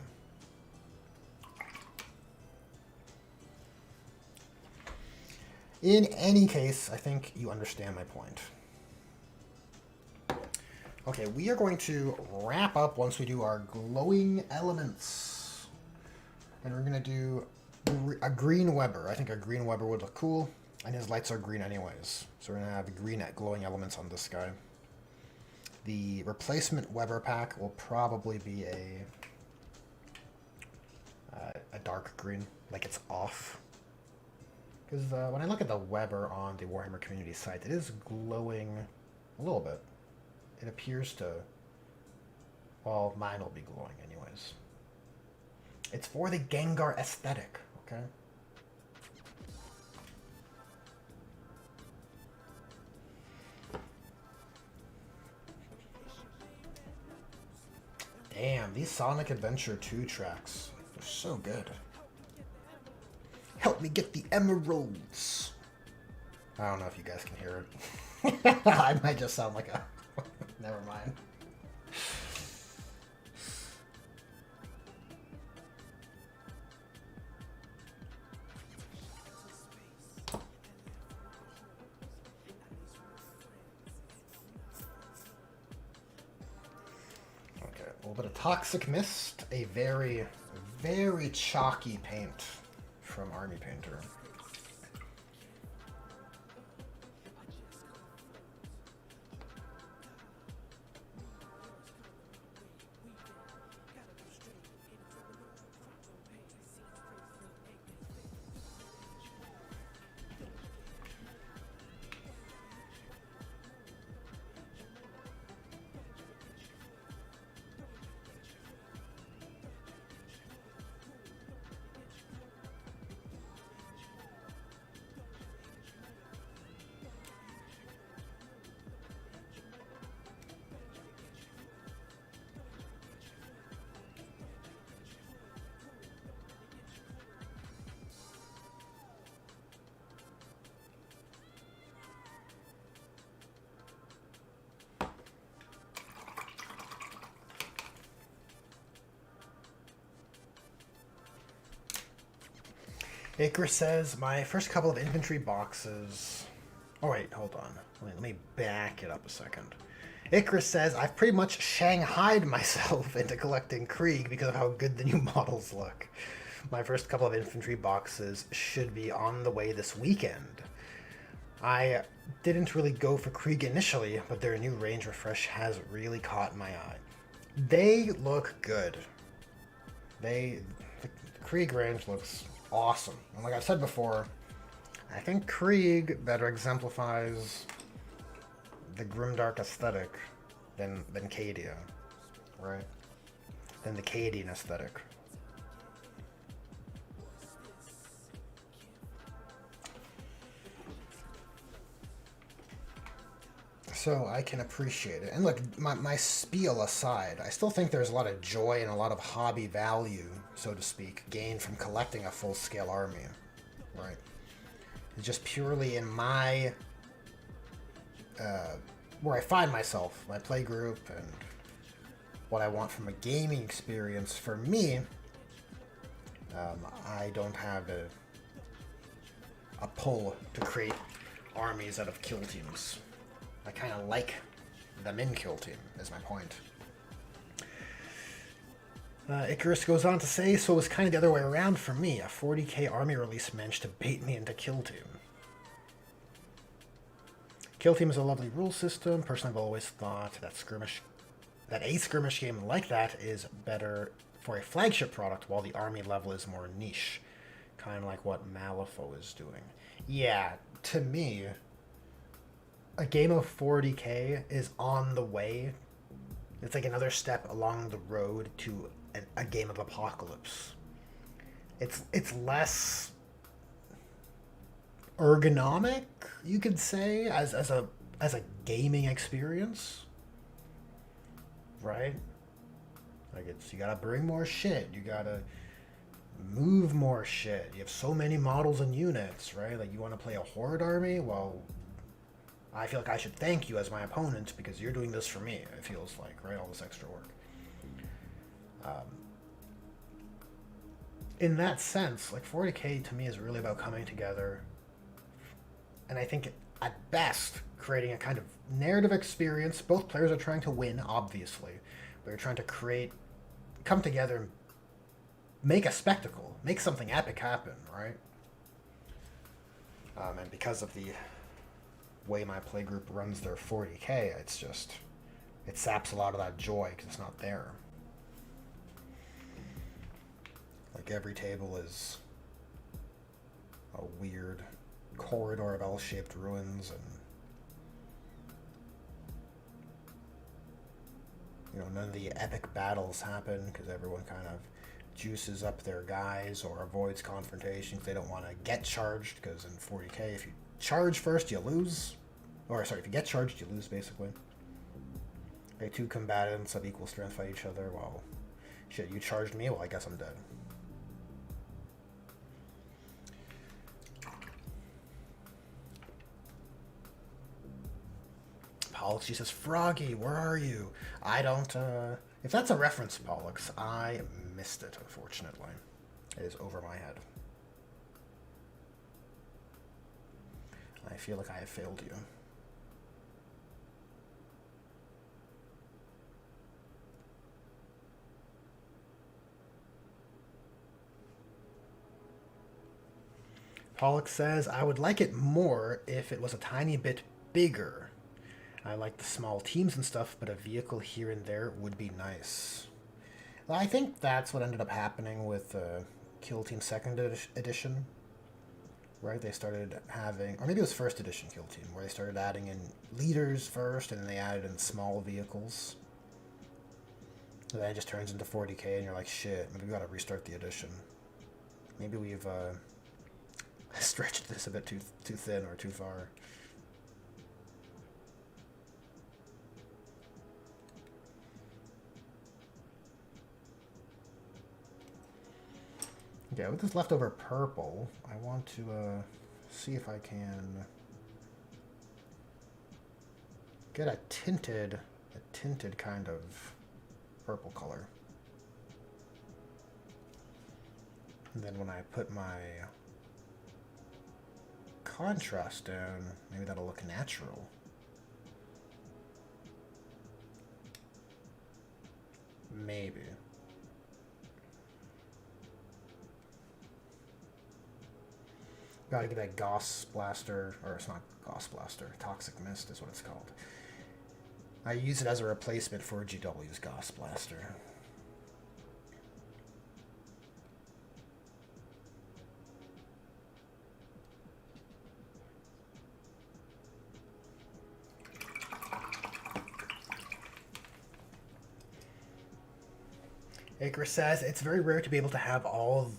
In any case, I think you understand my point. Okay, we are going to wrap up once we do our glowing elements. And we're going to do a green Weber. I think a green Weber would look cool, and his lights are green anyways. So we're going to have green glowing elements on this guy. The replacement Weber pack will probably be a dark green, like it's off. Because when I look at the Weber on the Warhammer community site, it is glowing a little bit. It appears to... Well, mine will be glowing anyways. It's for the Gengar aesthetic, okay? Damn, these Sonic Adventure 2 tracks, they're so good. Help me get the emeralds. I don't know if you guys can hear it. I might just sound like a... Never mind. Okay, a little bit of Toxic Mist, a very, very chalky paint from Army Painter. Icarus says, my first couple of infantry boxes... Oh wait, hold on. Let me back it up a second. Icarus says, I've pretty much shanghaied myself into collecting Krieg because of how good the new models look. My first couple of infantry boxes should be on the way this weekend. I didn't really go for Krieg initially, but their new range refresh has really caught my eye. They look good. The Krieg range looks awesome. And like I've said before, I think Krieg better exemplifies the grimdark aesthetic than Cadia, right? Than the Cadian aesthetic. So I can appreciate it. And look, my spiel aside, I still think there's a lot of joy and a lot of hobby value, so to speak, gained from collecting a full-scale army, right? It's just purely in my... where I find myself, my play group, and what I want from a gaming experience. For me, I don't have a pull to create armies out of kill teams. I kind of like them in kill team, is my point. Icarus goes on to say, so it was kind of the other way around for me. A 40k army release managed to bait me into kill team. Kill team is a lovely rule system. Personally, I've always thought that a skirmish game like that is better for a flagship product, while the army level is more niche. Kind of like what Malifaux is doing. Yeah, to me, a game of 40k is on the way. It's like another step along the road to a game of Apocalypse. It's less ergonomic, you could say, as a gaming experience, right? Like you gotta bring more shit. You gotta move more shit. You have so many models and units, right? Like you want to play a horde army? Well, I feel like I should thank you as my opponent because you're doing this for me, it feels like, right? All this extra work. In that sense, like 40k to me is really about coming together, and I think at best creating a kind of narrative experience. Both players are trying to win, obviously, but you're trying to come together and make a spectacle, make something epic happen, right? And because of the way my playgroup runs their 40k, it saps a lot of that joy because it's not there. Like every table is a weird corridor of L-shaped ruins, and none of the epic battles happen because everyone kind of juices up their guys or avoids confrontations. They don't want to get charged because in 40k, if you charge first, you lose. Or, sorry, if you get charged, you lose, basically. Okay, two combatants of equal strength fight each other. Well, shit, you charged me? Well, I guess I'm dead. Pollux, she says, Froggy, where are you? I don't, if that's a reference, Pollux, I missed it, unfortunately. It is over my head. I feel like I have failed you. Pollux says, I would like it more if it was a tiny bit bigger. I like the small teams and stuff, but a vehicle here and there would be nice. Well, I think that's what ended up happening with Kill Team 2nd Edition. Right? They started having, or maybe it was 1st Edition Kill Team, where they started adding in leaders first, and then they added in small vehicles. And then it just turns into 40k, and you're like, shit, maybe we gotta restart the edition. Maybe we've stretched this a bit too thin or too far. Yeah, with this leftover purple, I want to see if I can get a tinted kind of purple color. And then when I put my contrast down. Maybe that'll look natural. Maybe. Gotta get that Gauss Blaster, or it's not Gauss Blaster, Toxic Mist is what it's called. I use it as a replacement for GW's Gauss Blaster. Acre says, it's very rare to be able to have all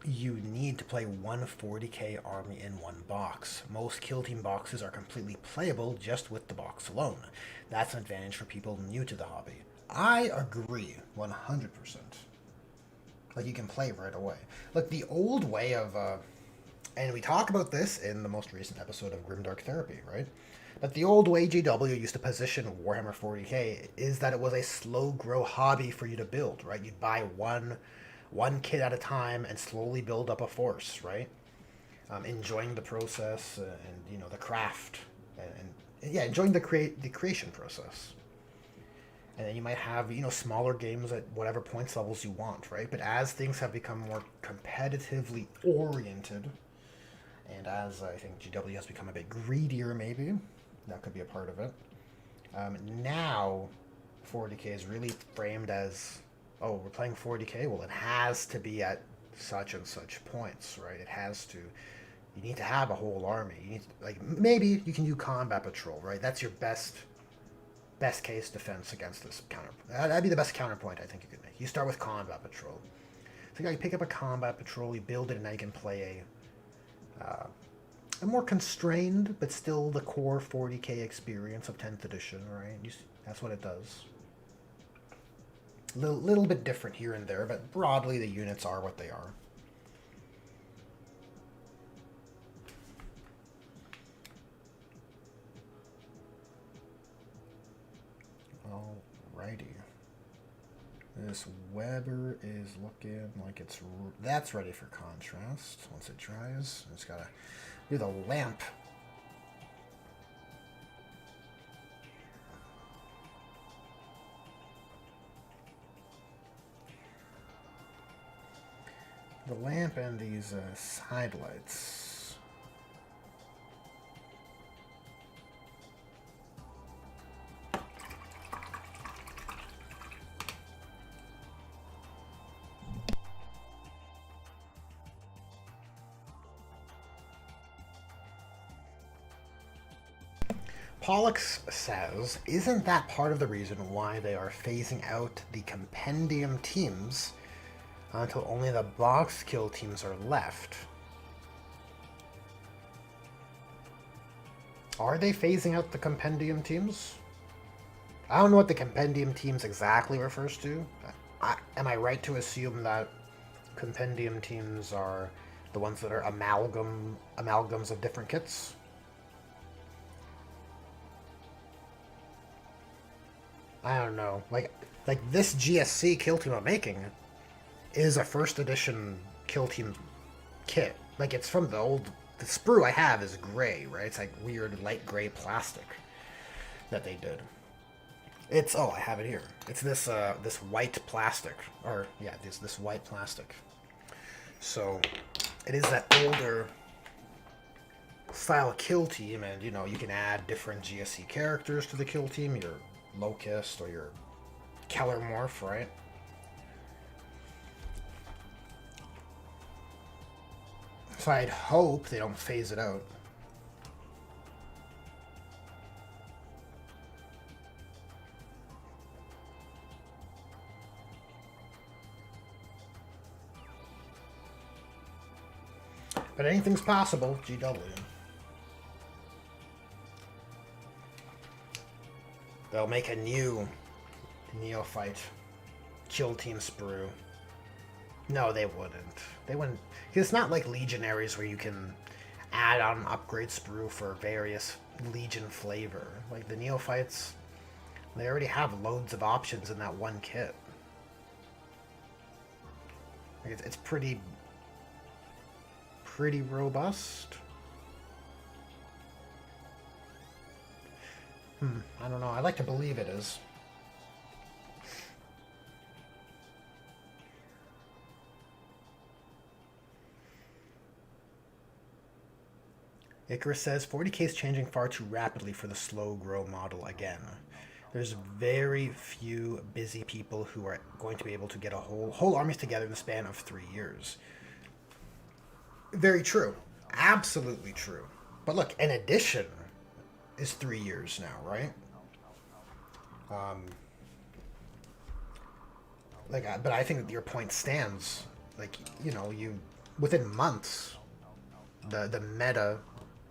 you need to play one 40k army in one box. Most kill team boxes are completely playable just with the box alone. That's an advantage for people new to the hobby. I agree 100%. Like, you can play right away. Like, the old way of, and we talk about this in the most recent episode of Grimdark Therapy, right? But the old way GW used to position Warhammer 40k is that it was a slow grow hobby for you to build, right? You'd buy one kit at a time and slowly build up a force, right? Enjoying the process and you know, the craft and yeah, enjoying the creation process. And then you might have, you know, smaller games at whatever points levels you want, right? But as things have become more competitively oriented, and as I think GW has become a bit greedier, maybe that could be a part of it. Now 40k is really framed as, oh, we're playing 40k. Well, it has to be at such and such points, right? It has to. You need to have a whole army. You need to, like, maybe you can do combat patrol, right? That's your best case defense against this counter. That'd be the best counterpoint I think you could make. You start with combat patrol. So you pick up a combat patrol, you build it, and now you can play a more constrained, but still the core 40k experience of 10th edition, right? That's what it does. Little bit different here and there, but broadly the units are what they are. Alrighty. This Weber is looking like that's ready for contrast. Once it dries, it's gotta do the lamp. The lamp and these side lights. Pollux says, isn't that part of the reason why they are phasing out the compendium teams until only the box kill teams are left? Are they phasing out the compendium teams? I don't know what the compendium teams exactly refers to. Am I right to assume that compendium teams are the ones that are amalgams of different kits? I don't know. Like this GSC kill team I'm making is a first edition kill team kit. Like, it's from the sprue I have is gray, right? It's like weird light gray plastic that they did. I have it here. It's this this white plastic, or yeah, this white plastic. So it is that older style kill team, and you know, you can add different GSC characters to the kill team. Your Locust or your Keller Morph, right? So I'd hope they don't phase it out. But anything's possible, GW. They'll make a new neophyte kill team sprue. No, they wouldn't. They wouldn't. Because it's not like Legionaries where you can add on an upgrade sprue for various Legion flavor. Like, the neophytes, they already have loads of options in that one kit. Like, it's pretty robust. I don't know. I like to believe it is. Icarus says 40k is changing far too rapidly for the slow grow model again. There's very few busy people who are going to be able to get a whole armies together in the span of 3 years. Very true. Absolutely true. But look, an addition is 3 years now, right? But I think that your point stands. Like, you within months, the meta,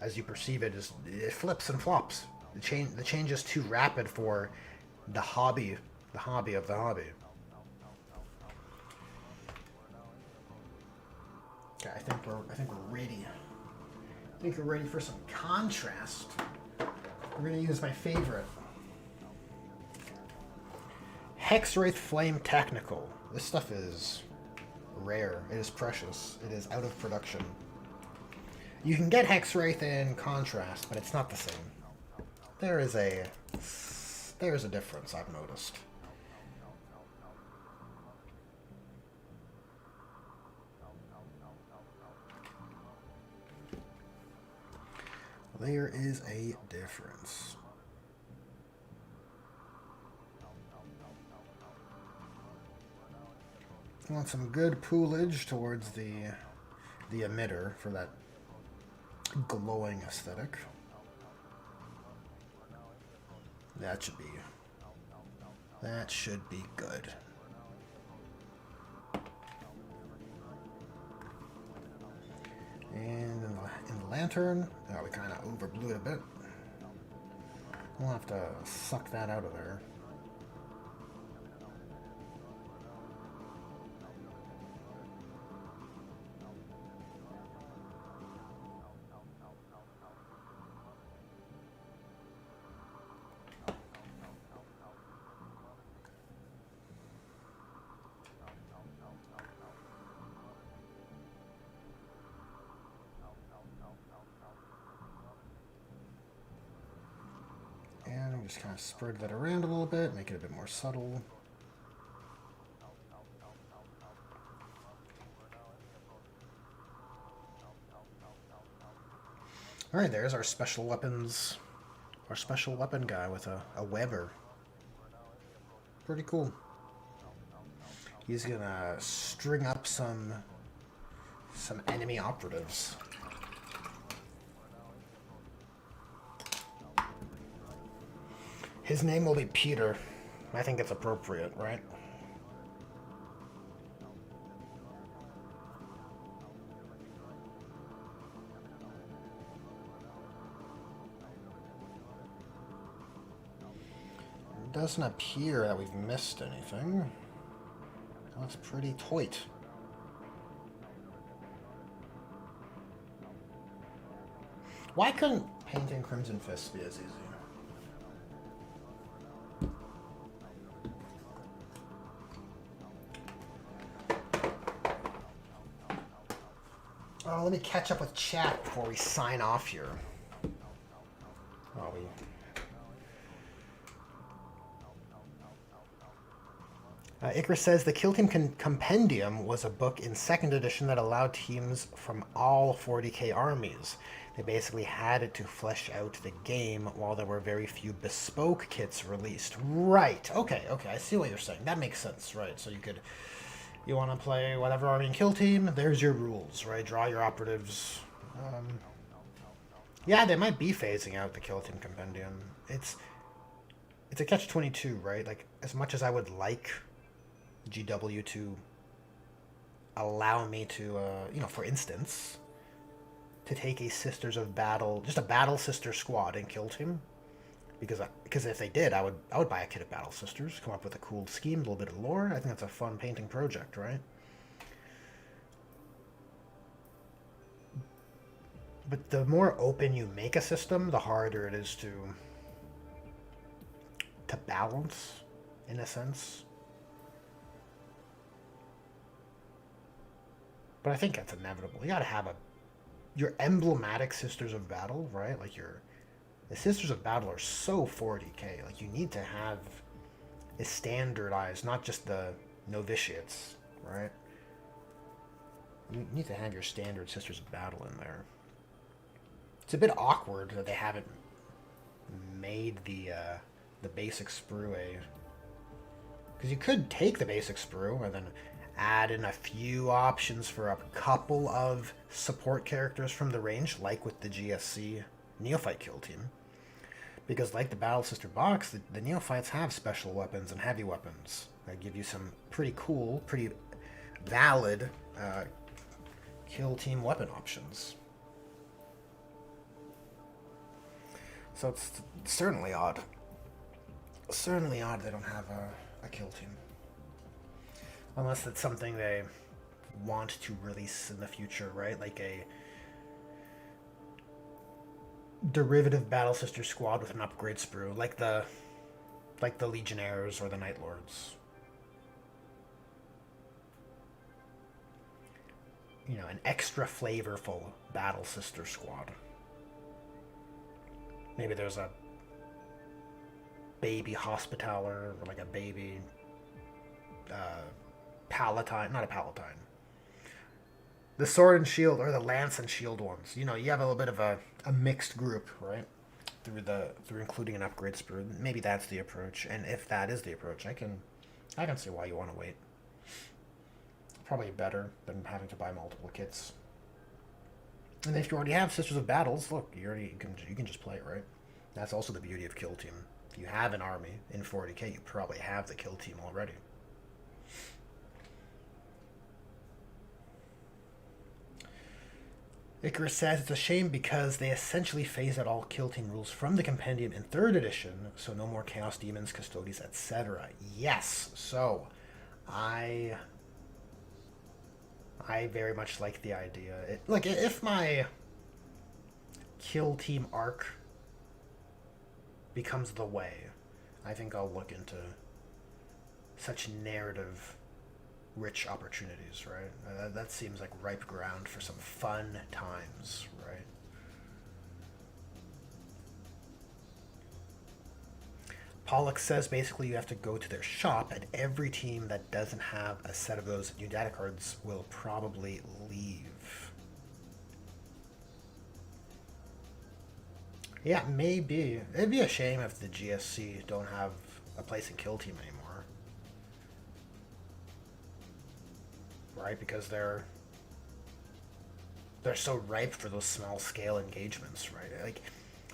as you perceive it, it flips and flops. The change is too rapid for the hobby of the hobby. Okay, I think we're ready. I think we're ready for some contrast. We're gonna use my favorite. Hexwraith Flame Technical. This stuff is rare. It is precious. It is out of production. You can get Hexwraith in contrast, but it's not the same. There's a difference I've noticed. There is a difference. I want some good poolage towards the emitter for that glowing aesthetic. That should be good. And in the lantern, we kind of overblew it a bit. We'll have to suck that out of there. Just kind of spread that around a little bit, make it a bit more subtle. Alright, there's our special weapons. Our special weapon guy with a Weber. Pretty cool. He's gonna string up some enemy operatives. His name will be Peter. I think it's appropriate, right? It doesn't appear that we've missed anything. That's pretty tight. Why couldn't painting Crimson Fist be as easy? Let me catch up with chat before we sign off here. Icarus says the Kill Team Compendium was a book in 2nd edition that allowed teams from all 40k armies. They basically had it to flesh out the game while there were very few bespoke kits released. Right. Okay. I see what you're saying. That makes sense. Right. So you want to play whatever army and kill team, there's your rules, right? Draw your operatives. Yeah, they might be phasing out the Kill Team Compendium. It's a catch-22, right? Like, as much as I would like GW to allow me to, for instance, to take a Sisters of Battle, just a Battle Sister squad and Kill Team, because if they did, I would buy a kit of Battle Sisters, come up with a cool scheme, a little bit of lore. I think that's a fun painting project, right? But the more open you make a system, the harder it is to balance, in a sense. But I think that's inevitable. You gotta have your emblematic Sisters of Battle, right? Like your The Sisters of Battle are so 40k. Like, you need to have it standardized, not just the novitiates, right? You need to have your standard Sisters of Battle in there. It's a bit awkward that they haven't made the basic sprue a... Because you could take the basic sprue and then add in a few options for a couple of support characters from the range, like with the GSC Neophyte kill team. Because like the Battle Sister box, the Neophytes have special weapons and heavy weapons that give you some pretty cool, pretty valid kill team weapon options. So it's certainly odd. Certainly odd they don't have a kill team. Unless that's something they want to release in the future, right? Like a derivative Battle Sister squad with an upgrade sprue, like the Legionnaires or the Night Lords. You know, an extra flavorful Battle Sister squad. Maybe there's a baby Hospitaller, or like a baby Palatine, not a Palatine. The Sword and Shield, or the Lance and Shield ones. You know, you have a little bit of a mixed group, right? Through including an upgrade sprue. Maybe that's the approach. And if that is the approach, I can see why you want to wait. Probably better than having to buy multiple kits. And if you already have Sisters of Battles, look, you can just play it, right? That's also the beauty of Kill Team. If you have an army in 40k, you probably have the Kill Team already. Icarus says it's a shame because they essentially phased out all Kill Team rules from the Compendium in 3rd edition, so no more Chaos Demons, Custodes, etc. Yes, so I very much like the idea. Look, if my Kill Team arc becomes the way, I think I'll look into such narrative-rich opportunities, right? That seems like ripe ground for some fun times, right? Pollux says basically you have to go to their shop, and every team that doesn't have a set of those new data cards will probably leave. Yeah, maybe. It'd be a shame if the GSC don't have a place in Kill Team anymore. Right? Because they're so ripe for those small scale engagements, right? Like,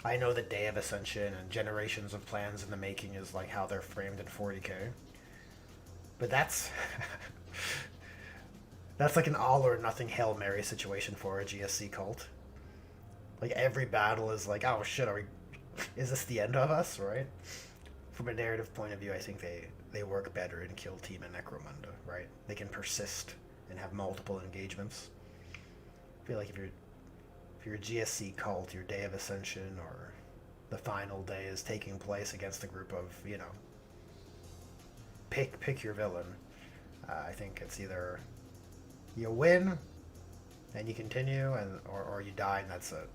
I know the Day of Ascension and Generations of Plans in the Making is like how they're framed in 40k. But that's that's like an all or nothing Hail Mary situation for a GSC cult. Like, every battle is like, oh shit, is this the end of us, right? From a narrative point of view, I think they work better in Kill Team and Necromunda, right? They can persist and have multiple engagements. I feel like if you're a GSC cult, your Day of Ascension or the final day is taking place against a group of, you know, pick your villain. I think it's either you win and you continue, or you die and that's it.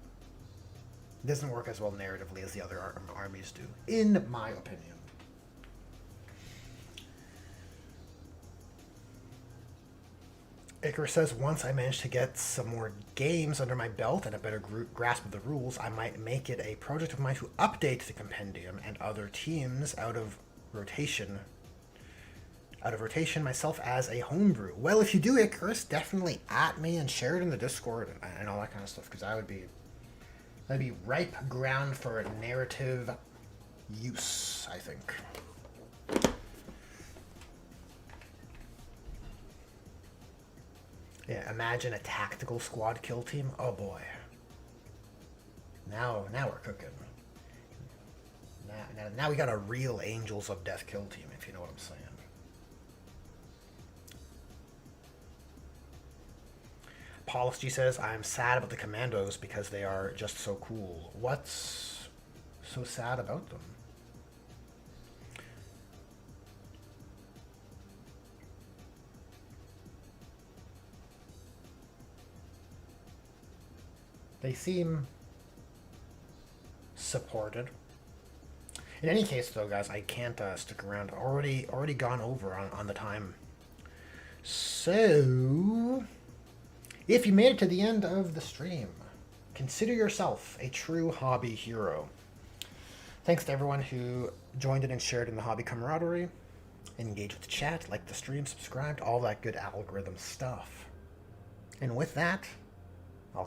It doesn't work as well narratively as the other armies do, in my opinion. Icarus says, once I manage to get some more games under my belt and a better grasp of the rules, I might make it a project of mine to update the Compendium and other teams out of rotation myself as a homebrew. Well, if you do, Icarus, definitely at me and share it in the Discord and all that kind of stuff, because that'd be ripe ground for narrative use, I think. Yeah, imagine a tactical squad kill team. Oh boy. Now we're cooking. Now we got a real Angels of Death kill team, if you know what I'm saying. Paulus G says, I'm sad about the Commandos because they are just so cool. What's so sad about them? They seem supported. In any case, though, guys, I can't stick around. Already gone over on the time. So, if you made it to the end of the stream, consider yourself a true hobby hero. Thanks to everyone who joined in and shared in the hobby camaraderie. Engage with the chat, like the stream, subscribed, all that good algorithm stuff. And with that,